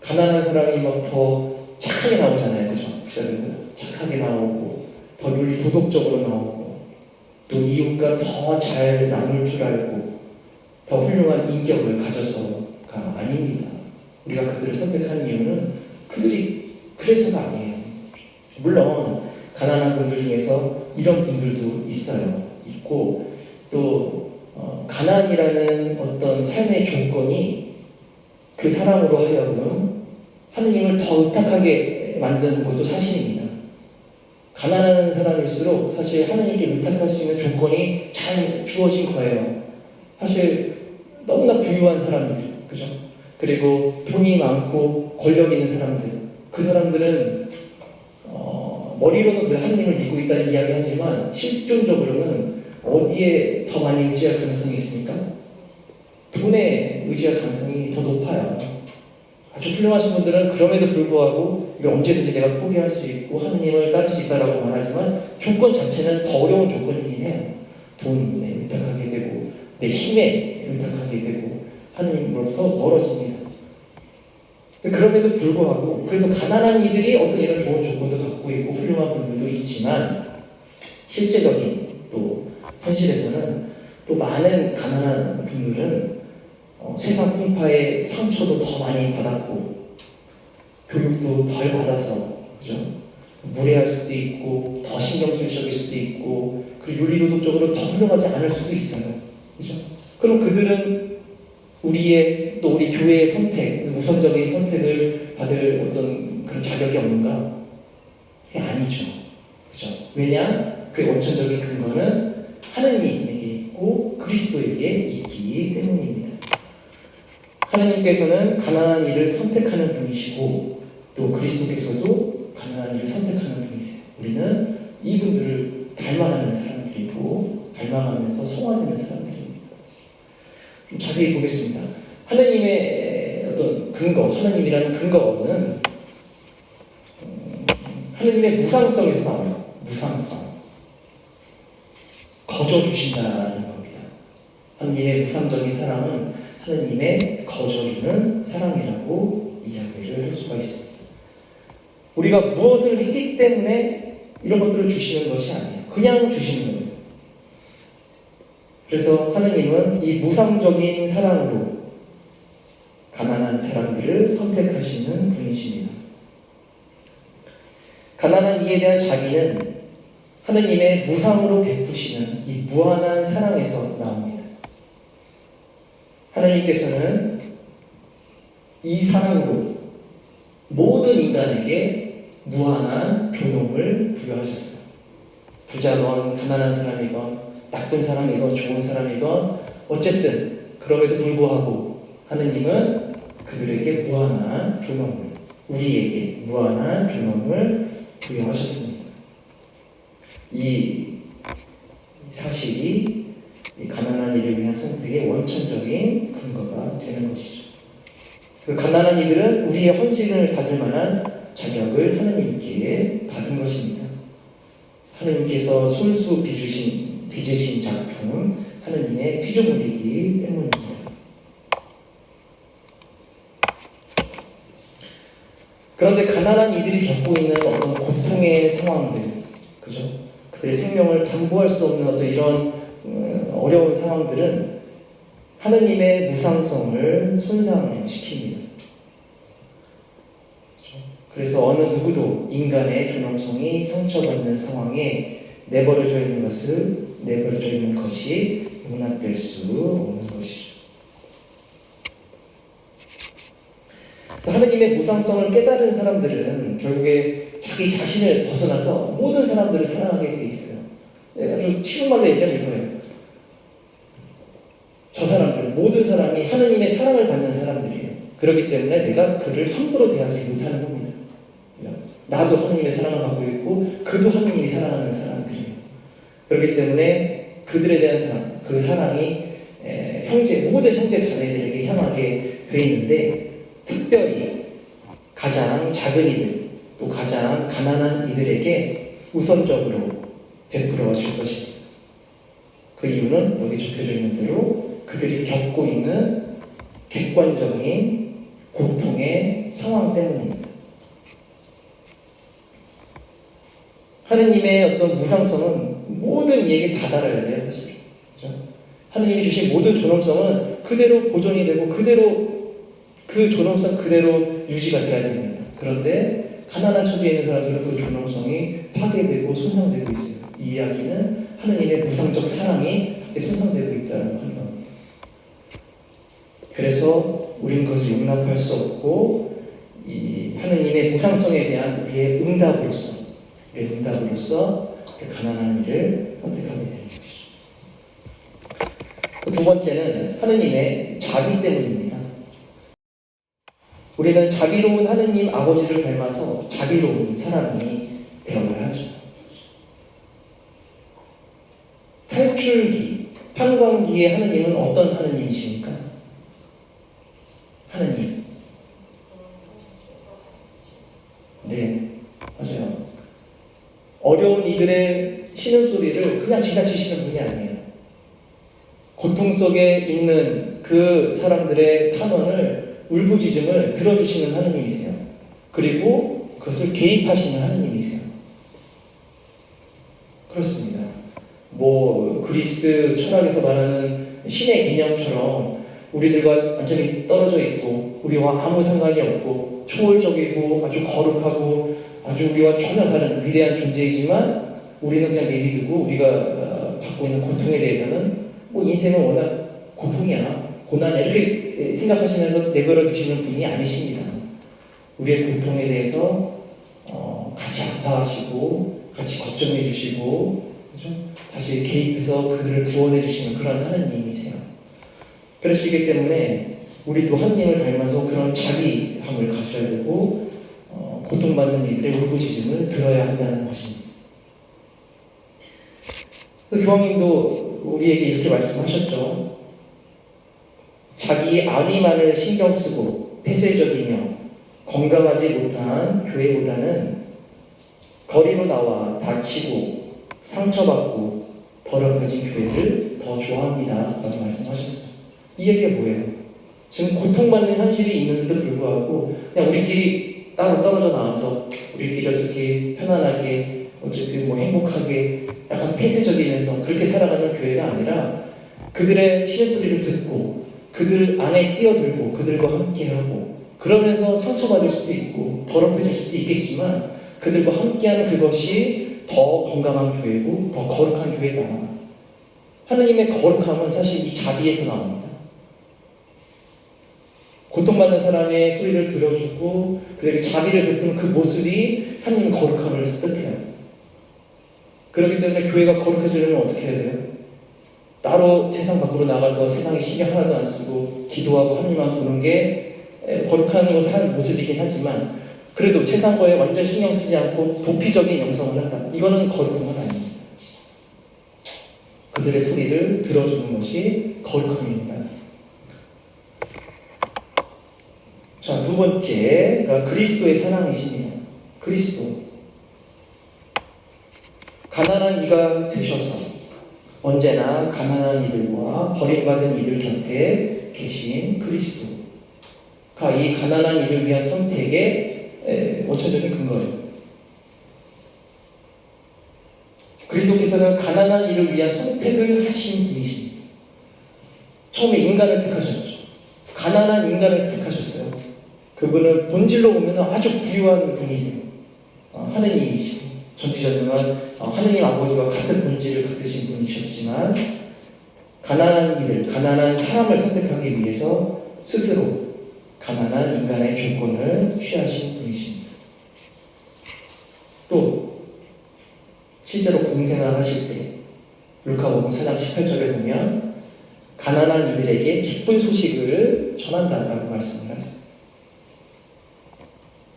가난한 사람이 막 더 착하게 나오잖아요. 그죠? 부자들보다 착하게 나오고 더 윤리 도덕적으로 나오고 또 이웃과 더 잘 나눌 줄 알고 더 훌륭한 인격을 가져서가 아닙니다. 우리가 그들을 선택하는 이유는 그들이 그래서가 아니에요. 물론 가난한 분들 중에서 이런 분들도 있어요. 있고 또 가난이라는 어떤 삶의 조건이 그 사람으로 하여금 하느님을 더 의탁하게 만드는 것도 사실입니다. 가난한 사람일수록 사실 하느님께 의탁할 수 있는 조건이 잘 주어진 거예요. 사실 너무나 부유한 사람들, 그죠? 그리고 돈이 많고 권력 있는 사람들, 그 사람들은 머리로는 늘 하느님을 믿고 있다는 이야기하지만 실존적으로는 어디에 더 많이 의지할 가능성이 있습니까? 돈에 의지할 가능성이 더 높아요. 아주 훌륭하신 분들은 그럼에도 불구하고 이게 언제든지 내가 포기할 수 있고 하느님을 따를 수 있다라고 말하지만 조건 자체는 더 어려운 조건이긴 해요. 돈에 의탁하게 되고 내 힘에 의탁하게 되고 하느님으로부터 멀어집니다. 그럼에도 불구하고 그래서 가난한 이들이 어떤 이런 좋은 조건도 갖고 있고 훌륭한 분들도 있지만 실제적인 또 현실에서는 또 많은 가난한 분들은 세상 풍파의 상처도 더 많이 받았고 교육도 덜 받아서 그죠? 무례할 수도 있고 더 신경질적일 수도 있고 그리고 윤리도덕적으로 더 훌륭하지 않을 수도 있어요. 그죠? 그럼 그들은 또 우리 교회의 선택, 우선적인 선택을 받을 어떤 그런 자격이 없는가? 그게 아니죠. 그죠? 왜냐? 그 원천적인 근거는 하느님에게 있고 그리스도에게 있기 때문입니다. 하나님께서는 가난한 이를 선택하는 분이시고 또 그리스도께서도 가난한 이를 선택하는 분이세요. 우리는 이분들을 닮아가는 사람들이고 닮아가면서 성화되는 사람들입니다. 좀 자세히 보겠습니다. 하나님의 어떤 근거, 하나님이라는 근거는 하나님의 무상성에서 나와요. 무상성. 거저주신다는 겁니다. 하나님의 무상적인 사랑은 하나님의 거저주는 사랑이라고 이야기를 할 수가 있습니다. 우리가 무엇을 했기 때문에 이런 것들을 주시는 것이 아니에요. 그냥 주시는 거예요. 그래서 하나님은 이 무상적인 사랑으로 가난한 사람들을 선택하시는 분이십니다. 가난한 이에 대한 자비는 하나님의 무상으로 베푸시는 이 무한한 사랑에서 나옵니다. 하나님께서는 이 사랑으로 모든 인간에게 무한한 존엄을 부여하셨어요. 부자건 가난한 사람이건 나쁜 사람이건 좋은 사람이건 어쨌든 그럼에도 불구하고 하느님은 그들에게 무한한 존엄을, 우리에게 무한한 존엄을 부여하셨습니다. 이 사실이 이 가난한 이를 위한 선택의 원천적인 근거가 되는 것이죠. 그 가난한 이들은 우리의 헌신을 받을 만한 자격을 하나님께 받은 것입니다. 하나님께서 손수 빚으신 작품, 하나님의 피조물이기 때문입니다. 그런데 가난한 이들이 겪고 있는 어떤 고통의 상황들, 그죠? 그들의 생명을 담보할 수 없는 어떤 이런 어려운 상황들은 하나님의 무상성을 손상시킵니다. 그래서 어느 누구도 인간의 존엄성이 상처받는 상황에 내버려져 있는 것이 용납될 수 없는 것이죠. 그래서 하느님의 무상성을 깨달은 사람들은 결국에 자기 자신을 벗어나서 모든 사람들을 사랑하게 돼 있어요. 아주 쉬운 말로 얘기하면 이거예요. 저 사람들, 모든 사람이 하느님의 사랑을 받는 사람들이에요. 그렇기 때문에 내가 그를 함부로 대하지 못하는 겁니다. 나도 하느님의 사랑을 받고 있고 그도 하느님이 사랑하는 사람들이에요. 그렇기 때문에 그들에 대한 사랑, 그 사랑이 모든 형제 자매들에게 향하게 돼 있는데 특별히 가장 작은 이들, 또 가장 가난한 이들에게 우선적으로 베풀어 줄 것입니다. 그 이유는 여기 적혀져 있는 대로 그들이 겪고 있는 객관적인 고통의 상황 때문입니다. 하느님의 어떤 무상성은 모든 이에게 다 달아야 돼요, 사실. 그렇죠? 하느님이 주신 모든 존엄성은 그대로 보존이 되고 그대로 그 존엄성 그대로 유지가 돼야 됩니다. 그런데 가난한 처지에 있는 사람들은 그 존엄성이 파괴되고 손상되고 있어요. 이 이야기는 하느님의 무상적 사랑이 손상되고 있다는 겁니다. 그래서 우리는 그것을 용납할 수 없고 이 하느님의 무상성에 대한 우리의 응답으로서 가난한 일을 선택하게 되는 것이죠. 두 번째는 하느님의 자비 때문입니다. 우리는 자비로운 하느님 아버지를 닮아서 자비로운 사람이 되어야 하죠. 탈출기, 판광기의 하느님은 어떤 하느님이십니까? 하느님. 네, 맞아요. 어려운 이들의 신음소리를 그냥 지나치시는 분이 아니에요. 고통 속에 있는 그 사람들의 탄원을, 울부짖음을 들어주시는 하느님이세요. 그리고 그것을 개입하시는 하느님이세요. 그렇습니다. 그리스 철학에서 말하는 신의 개념처럼 우리들과 완전히 떨어져 있고 우리와 아무 상관이 없고 초월적이고 아주 거룩하고 아주 우리와 전혀 다른 위대한 존재이지만 우리는 그냥 내비두고 우리가 받고 있는 고통에 대해서는 인생은 워낙 고통이야, 고난이야 이렇게 생각하시면서 내버려 두시는 분이 아니십니다. 우리의 고통에 대해서 같이 아파하시고 같이 걱정해 주시고 그렇죠? 다시 개입해서 그들을 구원해 주시는 그런 하느님이세요. 그러시기 때문에 우리도 하느님을 닮아서 그런 자비함을 가져야 되고 고통받는 이들의 울부짖음을 들어야 한다는 것입니다. 교황님도 우리에게 이렇게 말씀하셨죠. 자기 안위만을 신경 쓰고 폐쇄적이며 건강하지 못한 교회보다는 거리로 나와 다치고 상처받고 더럽혀진 교회를 더 좋아합니다 라고 말씀하셨어요. 이 얘기가 뭐예요? 지금 고통받는 현실이 있는데도 불구하고 그냥 우리끼리 따로 떨어져 나와서 우리끼리 어떻게 편안하게 어쨌든 행복하게 약간 폐쇄적이면서 그렇게 살아가는 교회가 아니라 그들의 신음소리를 듣고 그들 안에 뛰어들고 그들과 함께하고 그러면서 상처받을 수도 있고 더럽혀질 수도 있겠지만 그들과 함께하는 그것이 더 건강한 교회고 더 거룩한 교회다. 하느님의 거룩함은 사실 이 자비에서 나옵니다. 고통받는 사람의 소리를 들어주고 그들에게 자비를 베푸는 그 모습이 하느님의 거룩함을 뜻해요. 그렇기 때문에 교회가 거룩해지려면 어떻게 해야 돼요? 따로 세상 밖으로 나가서 세상에 신경 하나도 안 쓰고 기도하고 하느님만 보는 게 거룩한 것을 하는 모습이긴 하지만 그래도 세상 거에 완전 신경 쓰지 않고 도피적인 영성을 한다. 이거는 거룩한 건 아닙니다. 그들의 소리를 들어주는 것이 거룩함입니다. 자, 두 번째가 그리스도의 사랑이십니다. 그리스도. 가난한 이가 되셔서 언제나 가난한 이들과 버림받은 이들 곁에 계신 그리스도가 이 가난한 이를 위한 선택의 원천적인 근거예요. 그리스도께서는 가난한 이를 위한 선택을 하신 분이십니다. 처음에 인간을 택하셨죠. 가난한 인간을 택하셨어요. 그분은 본질로 보면 아주 부유한 분이세요. 하느님이시고 전지전능한 하느님 아버지와 같은 본질을 갖으신 분이셨지만 가난한 이들, 가난한 사람을 선택하기 위해서 스스로 가난한 인간의 조건을 취하신 분이십니다. 또 실제로 공생활 하실 때 루카복음 4장 18절에 보면 가난한 이들에게 기쁜 소식을 전한다라고 말씀을 하세요.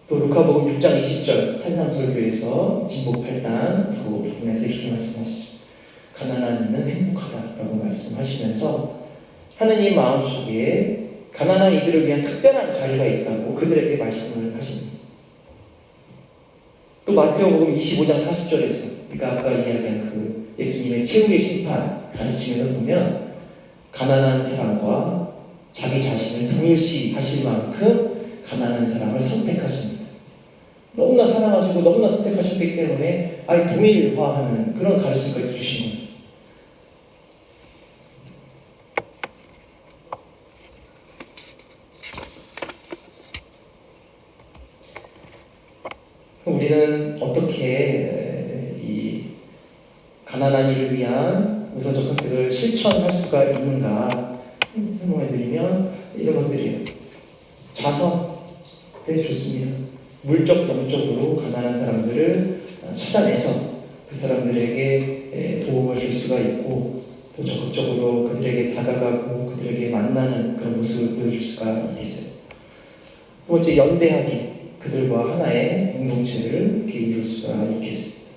또 루카복음 6장 20절 산상설교에서 진복 8단 그 부분에서 이렇게 말씀하시죠. 가난한 이는 행복하다라고 말씀하시면서 하느님 마음속에 가난한 이들을 위한 특별한 자리가 있다고 그들에게 말씀을 하십니다. 또 마태복음 25장 40절에서 우리가 아까 이야기한 그 예수님의 최후의 심판 가르침에서 보면 가난한 사람과 자기 자신을 동일시 하실 만큼 가난한 사람을 선택하십니다. 너무나 사랑하시고 너무나 선택하셨기 때문에 아예 동일화하는 그런 가르침까지 주신 거예요. 우리는 어떻게 이 가난한 이를 위한 우선적 선택을 실천할 수가 있는가 설명해드리면 이런 것들이에요. 자선, 네, 좋습니다. 물적, 영적으로 가난한 사람들을 찾아내서 그 사람들에게 도움을 줄 수가 있고 또 적극적으로 그들에게 다가가고 그들에게 만나는 그런 모습을 보여줄 수가 있겠어요. 두 번째, 연대하기. 그들과 하나의 공동체를 이렇게 이룰 수가 있겠습니다.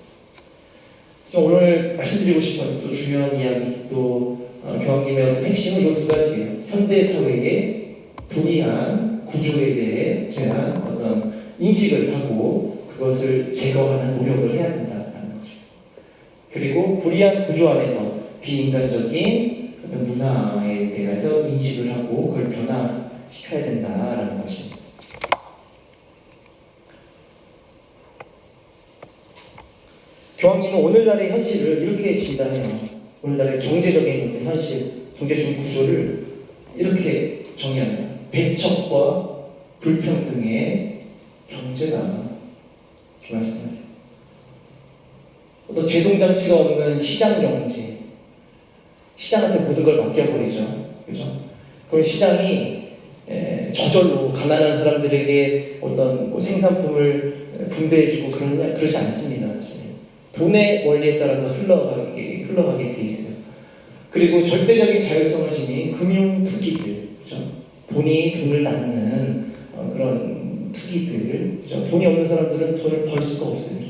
오늘 말씀드리고 싶은 또 중요한 이야기, 또 교황님의 어떤 핵심은 이 두 가지예요. 현대 사회의 불이한 구조에 대해 제가 어떤 인식을 하고 그것을 제거하는 노력을 해야 된다는 거죠. 그리고 불이한 구조 안에서 비인간적인 어떤 문화에 대해서 인식을 하고 그걸 변화시켜야 된다라는 것입니다. 교황님은 오늘날의 현실을 이렇게 진단해요. 오늘날의 경제적인 어떤 현실, 경제적인 구조를 이렇게 정의합니다. 배척과 불평등의 경제다. 이렇게 말씀하세요. 어떤 제동장치가 없는 시장 경제, 시장한테 모든 걸 맡겨버리죠. 그죠? 그럼 시장이 저절로 가난한 사람들에게 어떤 생산품을 분배해주고 그러지 않습니다. 돈의 원리에 따라서 흘러가게 돼 있어요. 그리고 절대적인 자율성을 지닌 금융 투기들, 그렇죠? 돈을 낳는 그런 투기들, 그렇죠? 돈이 없는 사람들은 돈을 벌 수가 없어요.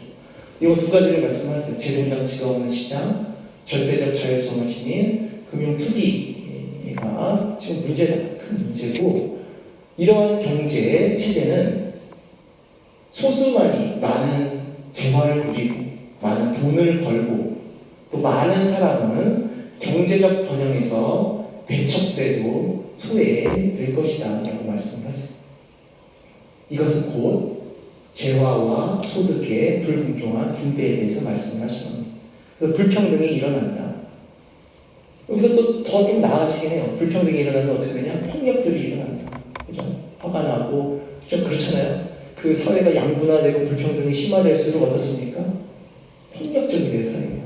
이거 두 가지를 말씀하세요. 제동장치가 없는 시장, 절대적 자율성을 지닌 금융 투기가 지금 문제다, 큰 문제고, 이러한 경제 체제는 소수만이 많은 재화를 누리고 많은 돈을 벌고 또 많은 사람은 경제적 번영에서 배척되고 소외될 것이다 라고 말씀하세요. 이것은 곧 재화와 소득의 불공정한 분배에 대해서 말씀하시는 겁니다. 그래서 불평등이 일어난다. 여기서 또 더 좀 나아지긴 해요. 불평등이 일어나면 어떻게 되냐? 폭력들이 일어난다. 그죠? 화가 나고 좀 그렇잖아요. 그 사회가 양분화되고 불평등이 심화될수록 어떻습니까? 폭력적이 돼요, 사회가.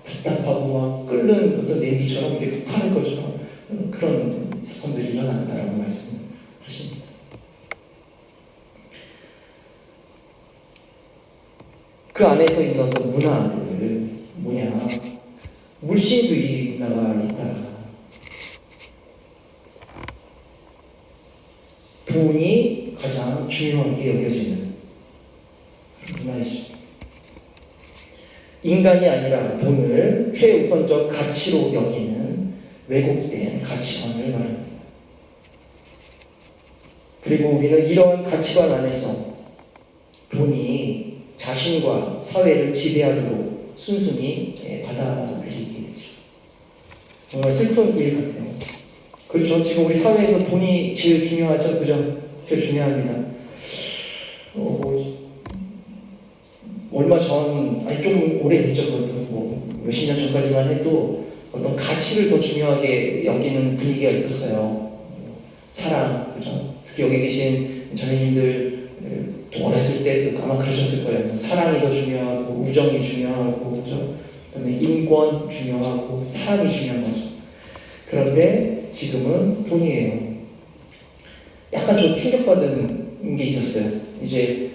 답답하고 막 끓는 어떤 냄비처럼 이렇게 폭발할 것처럼 그런 사건들이 일어난다라고 말씀하십니다. 그 안에서 있는 어떤 문화들, 물신주의 문화가 있다. 돈이 가장 중요하게 여겨지는 문화이죠. 인간이 아니라 돈을 최우선적 가치로 여기는 왜곡된 가치관을 말합니다. 그리고 우리는 이러한 가치관 안에서 돈이 자신과 사회를 지배하도록 순순히 받아들이게 되죠. 정말 슬픈 일 같아요. 그렇죠. 지금 우리 사회에서 돈이 제일 중요하죠. 그죠? 제일 중요합니다. 얼마 전, 좀 오래됐죠. 그것도 몇십 년 전까지만 해도 어떤 가치를 더 중요하게 여기는 분위기가 있었어요. 사랑, 그죠? 특히 여기 계신 자매님들 어렸을 때 아마 그러셨을 거예요. 사랑이 더 중요하고, 우정이 중요하고, 그죠? 그다음에 인권 중요하고, 사람이 중요한 거죠. 그런데 지금은 돈이에요. 약간 좀 충격받은 게 있었어요. 이제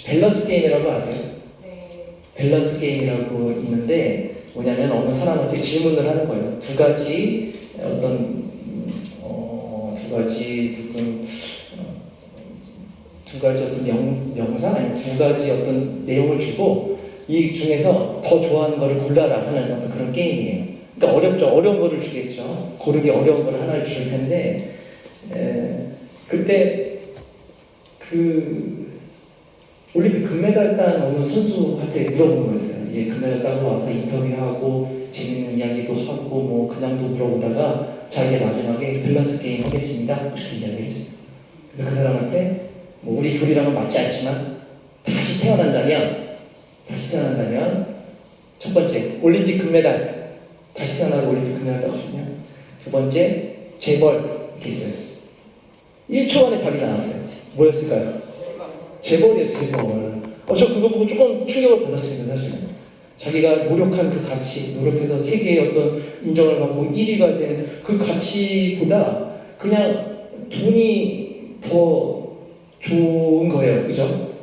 밸런스 게임이라고 아세요? 네. 밸런스 게임이라고 있는데 뭐냐면 어느 사람한테 질문을 하는 거예요. 두 가지 어떤 두 가지 무슨 두 가지 어떤 명상 아니 두 가지 어떤 내용을 주고 이 중에서 더 좋아하는 거를 골라라 하는 어떤 그런 게임이에요. 그러니까 어렵죠. 어려운 거를 주겠죠. 고르기 어려운 거를 하나를 줄 텐데 그때 그 올림픽 금메달 딴 어느 선수한테 물어본 거였어요. 이제 금메달 따고 와서 인터뷰하고 재밌는 이야기도 하고 뭐 그냥도 물어보다가 자 이제 마지막에 밸런스 게임 하겠습니다. 이렇게 이야기를 했어요. 그래서 그 사람한테 뭐 우리 교리랑은 맞지 않지만 다시 태어난다면 첫 번째 올림픽 금메달 다시 태어나고 올림픽 금메달 따고 싶냐? 두 번째 재벌 이렇게 있어요. 1초 만에 답이 나왔어요. 뭐였을까요? 재벌이에요, 재벌. 저 그거 보고 조금 충격을 받았습니다, 사실은. 자기가 노력한 그 가치, 노력해서 세계의 어떤 인정을 받고 1위가 된 그 가치보다 그냥 돈이 더 좋은 거예요, 그죠?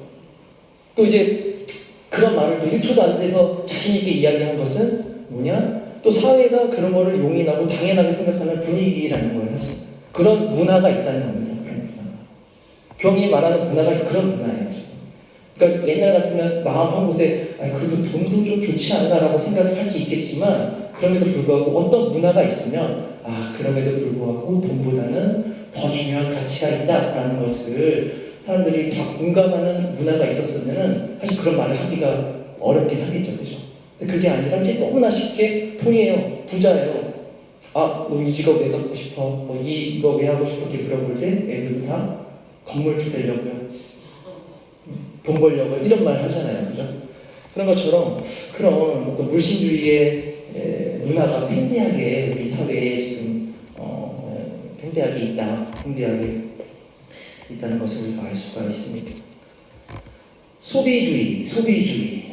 또 이제 그런 말을 또 1초도 안 돼서 자신있게 이야기한 것은 뭐냐? 또 사회가 그런 거를 용인하고 당연하게 생각하는 분위기라는 거예요, 사실. 그런 문화가 있다는 겁니다, 그런 문화가. 교황이 말하는 문화가 그런 문화예요, 지금. 그러니까 옛날 같으면 마음 한 곳에 그래도 돈도 좀 좋지 않나라고 생각을 할 수 있겠지만 그럼에도 불구하고 어떤 문화가 있으면 그럼에도 불구하고 돈보다는 더 중요한 가치가 있다라는 것을 사람들이 다 공감하는 문화가 있었으면 사실 그런 말을 하기가 어렵긴 하겠죠, 그죠? 근데 그게 아니라 이제 너무나 쉽게 돈이에요, 부자예요. 너 이 직업 왜 갖고 싶어? 뭐 이거 왜 하고 싶어? 이렇게 물어볼 때 애들도 다 건물주 되려고요. 돈 벌려고 이런 말 하잖아요, 그죠? 그런 것처럼 그런 어떤 물신주의의 문화가 팽배하게 우리 사회에 지금 팽배하게 있다는 것을 우리가 알 수가 있습니다. 소비주의.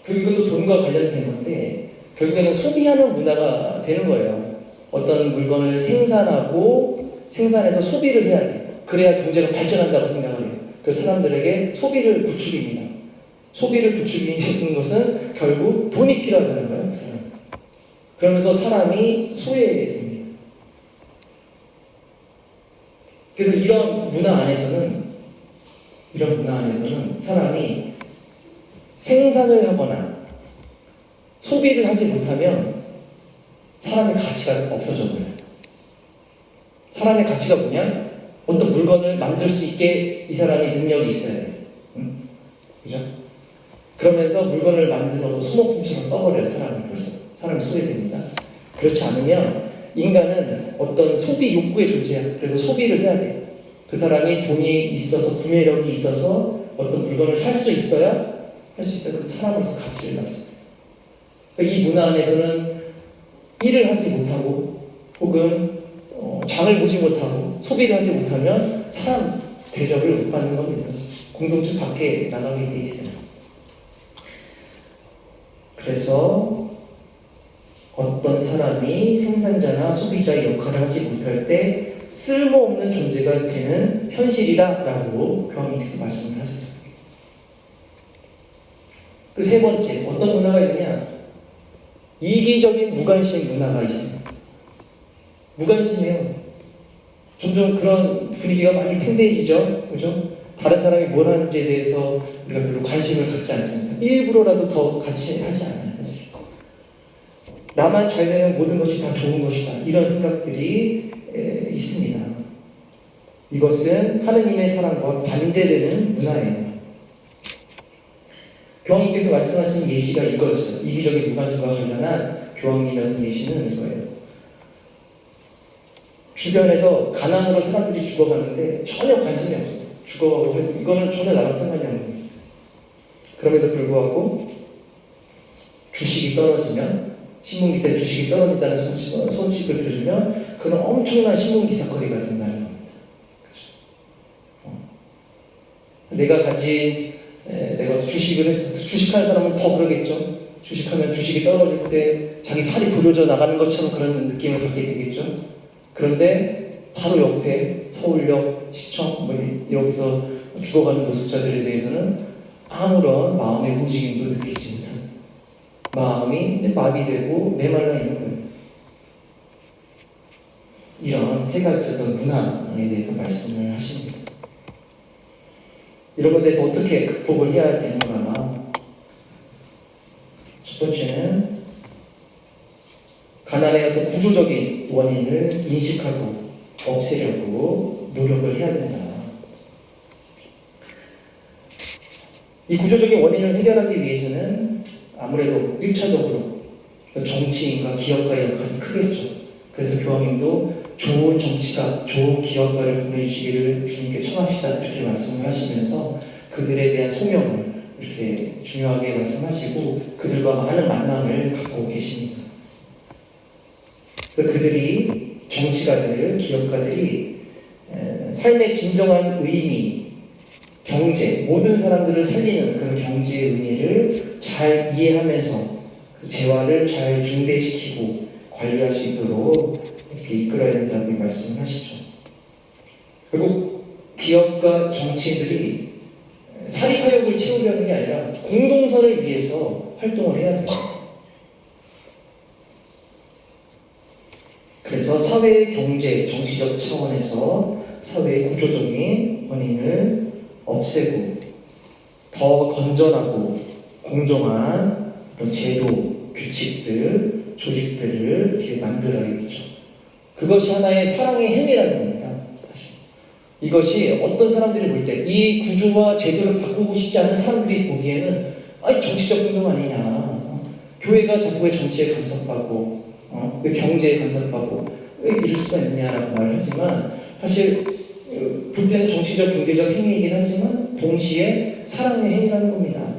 그리고 이것도 돈과 관련된 건데 결국에는 소비하는 문화가 되는 거예요. 어떤 물건을 생산해서 소비를 해야 돼요. 그래야 경제가 발전한다고 생각을 해요. 그래서 사람들에게 소비를 부추깁니다. 소비를 부추기는 것은 결국 돈이 필요하다는 거예요, 그 사람. 그러면서 사람이 소외됩니다. 그래서 이런 문화 안에서는 사람이 생산을 하거나 소비를 하지 못하면 사람의 가치가 없어져 버려요. 사람의 가치가 뭐냐? 어떤 물건을 만들 수 있게 이 사람이 능력이 있어야 돼요. 그죠? 그러면서 물건을 만들어서 소모품처럼 써버려요, 사람을 벌써. 사람이 소외됩니다. 그렇지 않으면 인간은 어떤 소비 욕구의 존재야. 그래서 소비를 해야 돼요. 그 사람이 돈이 있어서, 구매력이 있어서 어떤 물건을 살 수 있어야 할 수 있어요. 그 사람으로서 가치를 갖습니다. 이 문화 안에서는 일을 하지 못하고 혹은 장을 보지 못하고 소비를 하지 못하면 사람 대접을 못 받는 겁니다. 공동체 밖에 나가게 돼 있어요. 그래서 어떤 사람이 생산자나 소비자의 역할을 하지 못할 때 쓸모없는 존재가 되는 현실이다라고 교황님께서 말씀을 하세요. 그 세 번째, 어떤 문화가 있느냐? 이기적인 무관심 문화가 있습니다. 무관심해요. 점점 그런 분위기가 많이 팽배해지죠. 그죠? 다른 사람이 뭘 하는지에 대해서 우리가 별로 관심을 갖지 않습니다. 일부러라도 더 같이 하지 않아요. 사실. 나만 잘 되면 모든 것이 다 좋은 것이다. 이런 생각들이 있습니다. 이것은 하느님의 사랑과 반대되는 문화예요. 교황님께서 말씀하신 예시가 이거였어요. 이기적인 무관심과 관련한 교황님의 어떤 예시는 이거예요. 주변에서 가난으로 사람들이 죽어가는데 전혀 관심이 없어요. 죽어가고 해도 이거는 전혀 나랑 상관이 없는 거예요. 그럼에도 불구하고 주식이 떨어지면 신문기사에 주식이 떨어진다는 소식을 들으면 그건 엄청난 신문기사거리가 된다는 겁니다. 그렇죠? 내가 주식을 해서 주식하는 사람은 더 그러겠죠. 주식하면 주식이 떨어질 때 자기 살이 부러져 나가는 것처럼 그런 느낌을 갖게 되겠죠. 그런데 바로 옆에 서울역, 시청, 여기서 죽어가는 노숙자들에 대해서는 아무런 마음의 움직임도 느끼지 못하는, 마음이 마비되고 메말라 있는 거예요. 이런 세 가지 어떤 문화에 대해서 말씀을 하십니다. 이런 것에 대해서 어떻게 극복을 해야 되는가? 첫 번째는 가난의 어떤 구조적인 원인을 인식하고 없애려고 노력을 해야 된다. 이 구조적인 원인을 해결하기 위해서는 아무래도 1차적으로 정치인과 기업가의 역할이 크겠죠. 그래서 교황님도 좋은 정치가, 좋은 기업가를 보내주시기를 주님께 청합시다 이렇게 말씀을 하시면서 그들에 대한 소명을 이렇게 중요하게 말씀하시고 그들과 많은 만남을 갖고 계십니다. 그들이, 정치가들, 기업가들이 삶의 진정한 의미, 경제, 모든 사람들을 살리는 그런 경제의 의미를 잘 이해하면서 그 재화를 잘 중대시키고 관리할 수 있도록 이렇게 이끌어야 된다고 말씀하시죠. 그리고 기업가 정치인들이 사리사욕을 채우려는 게 아니라 공동선을 위해서 활동을 해야 돼요. 그래서 사회의 경제, 정치적 차원에서 사회의 구조적인 원인을 없애고 더 건전하고 공정한 어떤 제도, 규칙들, 조직들을 이렇게 만들어야겠죠. 그것이 하나의 사랑의 행위라는 겁니다. 이것이 어떤 사람들이 볼 때 이 구조와 제도를 바꾸고 싶지 않은 사람들이 보기에는 아니 정치적 운동 아니냐, 교회가 자꾸 왜 정치에 간섭하고 왜 경제에 간섭하고 왜 이럴 수가 있냐라고 말을 하지만 사실 볼 때는 정치적 경제적 행위이긴 하지만 동시에 사랑의 행위라는 겁니다.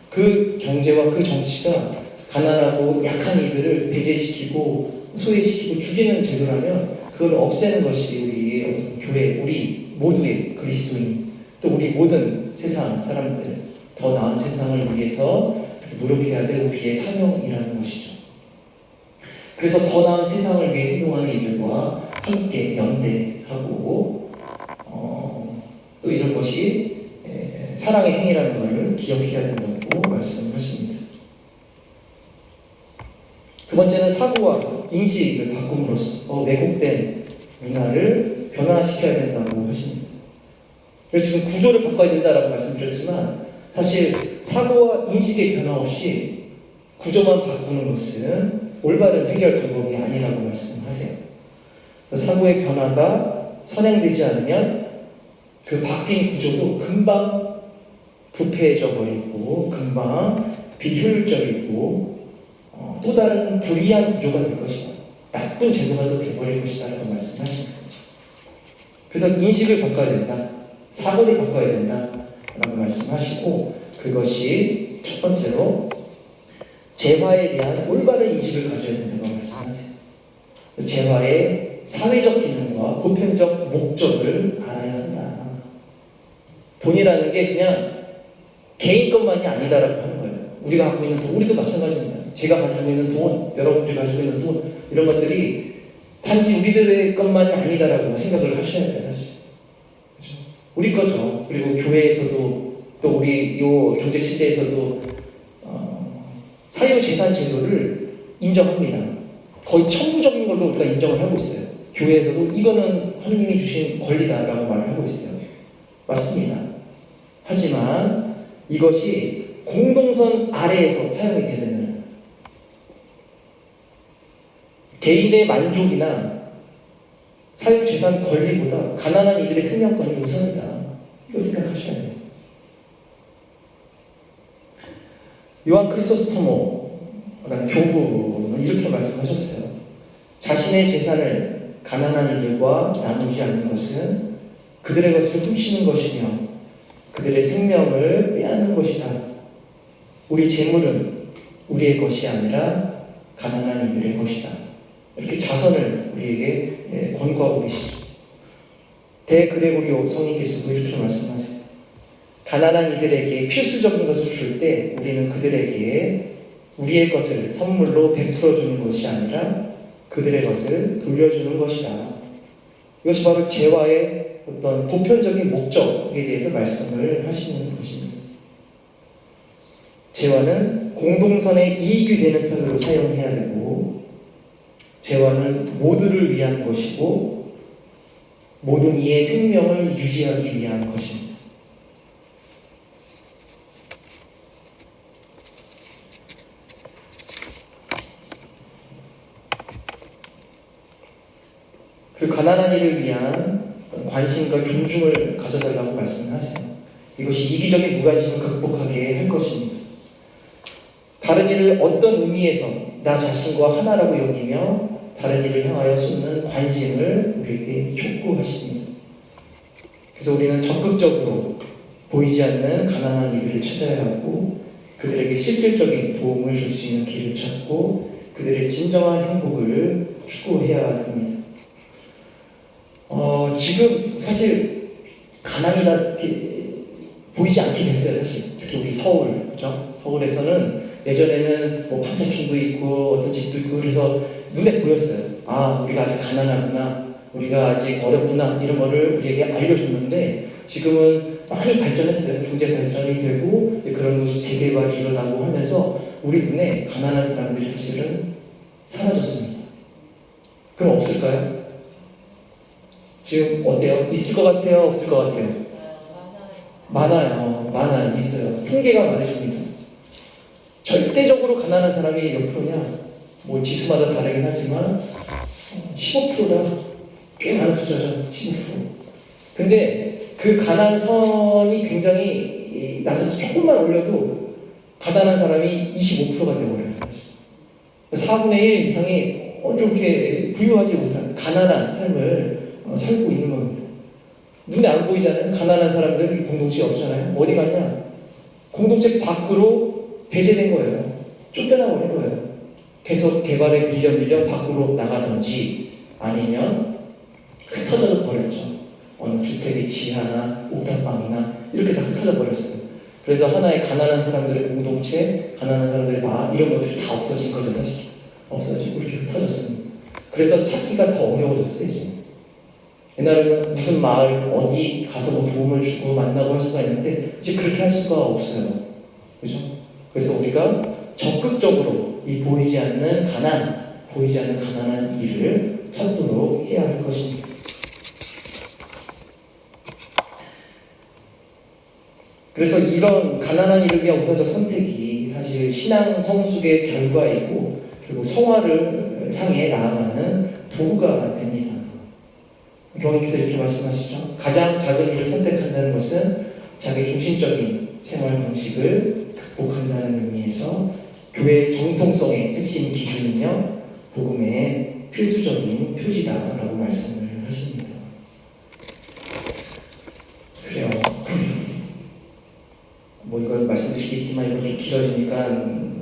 그 경제와 그 정치가 가난하고 약한 이들을 배제시키고 소외시키고 죽이는 제도라면 그걸 없애는 것이 우리 교회, 우리 모두의 그리스도인, 또 우리 모든 세상 사람들, 더 나은 세상을 위해서 노력해야 될 우리의 사명이라는 것이죠. 그래서 더 나은 세상을 위해 행동하는 이들과 함께 연대하고 또 이런 것이 사랑의 행위라는 것을 기억해야 된다고 말씀하십니다. 두 번째는 사고와 인식을 바꿈으로써 왜곡된 문화를 변화시켜야 된다고 하십니다. 그래서 지금 구조를 바꿔야 된다라고 말씀드렸지만 사실 사고와 인식의 변화 없이 구조만 바꾸는 것은 올바른 해결 방법이 아니라고 말씀하세요. 사고의 변화가 선행되지 않으면 그 바뀐 구조도 금방 부패해져 버리고 금방 비효율적이고 또 다른 불이한 구조가 될 것이다. 나쁜 제도가 또 되어버릴 것이다 라고 말씀하십니다. 그래서 인식을 바꿔야 된다. 사고를 바꿔야 된다 라고 말씀하시고 그것이 첫 번째로 재화에 대한 올바른 인식을 가져야 된다고 말씀하세요. 재화의 사회적 기능과 보편적 목적을 알아야 한다. 돈이라는 게 그냥 개인 것만이 아니다라고 하는 거예요. 우리가 갖고 있는 돈, 우리도 마찬가지입니다. 제가 가지고 있는 돈, 여러분들이 가지고 있는 돈, 이런 것들이 단지 우리들의 것만이 아니다라고 생각을 하셔야 돼요, 사실. 그렇죠? 우리 거죠. 그리고 교회에서도 또 우리 요 경제 체제에서도 사유재산 제도를 인정합니다. 거의 천부적인 걸로 우리가 인정을 하고 있어요. 교회에서도 이거는 하느님이 주신 권리다라고 말을 하고 있어요. 맞습니다. 하지만 이것이 공동선 아래에서 사용이 돼야 되는 개인의 만족이나 사유재산 권리보다 가난한 이들의 생명권이 우선이다. 이걸 생각하셔야 돼요. 요한 크리소스토모라는 교부는 이렇게 말씀하셨어요. 자신의 재산을 가난한 이들과 나누지 않는 것은 그들의 것을 훔치는 것이며 그들의 생명을 빼앗는 것이다. 우리 재물은 우리의 것이 아니라 가난한 이들의 것이다. 이렇게 자선을 우리에게 권고하고 계시죠. 대그레고리오 성인께서도 이렇게 말씀하세요. 가난한 이들에게 필수적인 것을 줄 때 우리는 그들에게 우리의 것을 선물로 베풀어 주는 것이 아니라 그들의 것을 돌려주는 것이다. 이것이 바로 재화의 어떤 보편적인 목적에 대해서 말씀을 하시는 것입니다. 재화는 공동선의 이익이 되는 편으로 사용해야 되고, 재화는 모두를 위한 것이고, 모든 이의 생명을 유지하기 위한 것입니다. 그 가난한 이를 위한 관심과 존중을 가져달라고 말씀하세요. 이것이 이기적인 무관심을 극복하게 할 것입니다. 다른 이를 어떤 의미에서 나 자신과 하나라고 여기며 다른 이를 향하여 쏟는 관심을 우리에게 촉구하십니다. 그래서 우리는 적극적으로 보이지 않는 가난한 이들을 찾아야 하고, 그들에게 실질적인 도움을 줄 수 있는 길을 찾고 그들의 진정한 행복을 추구해야 됩니다. 지금 사실 가난이가 보이지 않게 됐어요. 사실 특히 우리 서울, 그죠? 서울에서는 예전에는 뭐 판차촌도 있고 어떤 집도 있고 그래서 눈에 보였어요. 아, 우리가 아직 가난하구나, 우리가 아직 어렵구나, 이런 거를 우리에게 알려줬는데, 지금은 많이 발전했어요. 경제 발전이 되고 그런 곳이 재개발이 일어나고 하면서 우리 눈에 가난한 사람들이 사실은 사라졌습니다. 그럼 없을까요? 지금 어때요? 있을 것 같아요? 없을 것 같아요? 많아요. 있어요. 통계가 말해줍니다. 절대적으로 가난한 사람이 몇 프로냐? 뭐 지수마다 다르긴 하지만 15%다. 꽤 많은 숫자죠. 15%. 근데 그 가난선이 굉장히 낮아서 조금만 올려도 가난한 사람이 25%가 되어버려요. 4분의 1 이상이 좀 이렇게 부유하지 못한 가난한 삶을 살고 있는 겁니다. 눈에 안 보이잖아요. 가난한 사람들 공동체 없잖아요. 어디 갔냐? 공동체 밖으로 배제된 거예요. 쫓겨나 버린 거예요. 계속 개발에 밀려 밖으로 나가든지 아니면 흩어져 버렸죠. 어느 주택의 지하나 옥탑방이나 이렇게 다 흩어져 버렸어요. 그래서 하나의 가난한 사람들의 공동체, 가난한 사람들의 마을, 이런 것들이 다 없어진 거죠. 사실 없어지고 이렇게 흩어졌습니다. 그래서 찾기가 더 어려워졌어요. 이제 옛날에는 무슨 마을 어디 가서 뭐 도움을 주고 만나고 할 수가 있는데 이제 그렇게 할 수가 없어요. 그죠? 그래서 우리가 적극적으로 이 보이지 않는 가난한 일을 찾도록 해야 할 것입니다. 그래서 이런 가난한 일을 위한 우선적 선택이 사실 신앙 성숙의 결과이고, 그리고 성화를 향해 나아가는 도구가 됩니다. 교훈께서 이렇게 말씀하시죠. 가장 작은 일을 선택한다는 것은 자기 중심적인 생활 방식을 극복한다는 의미에서 교회의 정통성의 핵심 기준이며 복음의 필수적인 표지다라고 말씀을 하십니다. 그래요. 뭐 이건 말씀드리겠지만 이건 좀 길어지니까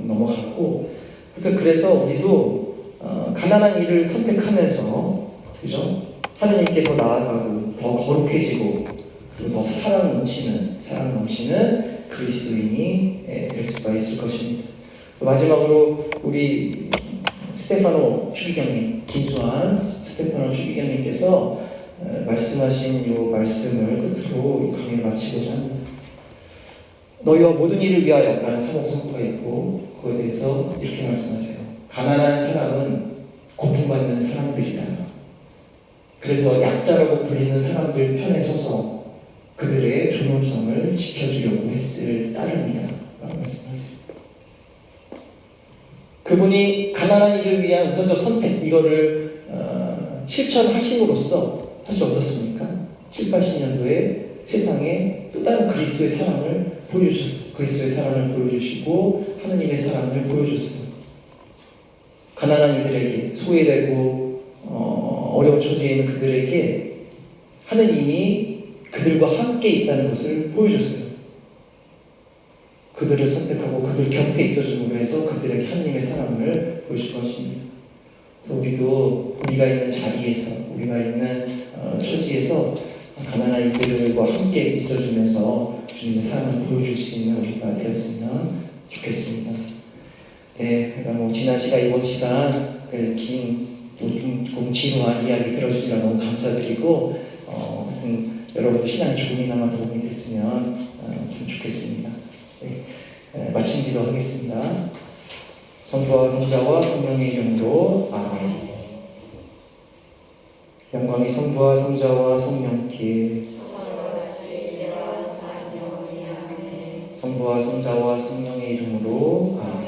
넘어갔고, 그래서 우리도 가난한 일을 선택하면서, 그죠? 하나님께 더 나아가고 더 거룩해지고 그리고 더 사랑 넘치는 그리스도인이 될 수가 있을 것입니다. 마지막으로 우리 스테파노 추기경님, 김수환 스테파노 추기경님께서 말씀하신 이 말씀을 끝으로 강의를 마치고자 합니다. 너희와 모든 일을 위하여 라는 사목 선포가 있고, 그거에 대해서 이렇게 말씀하세요. 가난한 사람은 고통받는 사람들이다. 그래서 약자라고 불리는 사람들 편에 서서 그들의 존엄성을 지켜주려고 했을 따름이다 라고 말씀하세요. 그분이 가난한 이를 위한 우선적 선택, 이거를 실천하심으로써 사실 어떻습니까? 7, 80년도에 세상에 또 다른 그리스도의 사랑을 보여주셨어요. 그리스도의 사랑을 보여주시고 하느님의 사랑을 보여줬어요. 가난한 이들에게, 소외되고 어려운 처지에 있는 그들에게 하느님이 그들과 함께 있다는 것을 보여줬어요. 그들을 선택하고 그들 곁에 있어줌으로 해서 그들에게 하느님의 사랑을 보여줄 것입니다. 그래서 우리도 우리가 있는 자리에서, 우리가 있는 처지에서 가난한 이들과 함께 있어주면서 주님의 사랑을 보여줄 수 있는 우리가 되었으면 좋겠습니다. 네, 그러니까 뭐 지난 시간 이번 시간 긴좀 지루한 이야기 들어주시라 너무 감사드리고 하여튼 여러분 신앙 조금이나마 도움이 됐으면 참 좋겠습니다. 네, 마친 기도하겠습니다. 성부와 성자와 성령의 이름으로 아멘. 영광의 성부와 성자와 성령께 성부와 성자와 성령의 이름으로 아멘.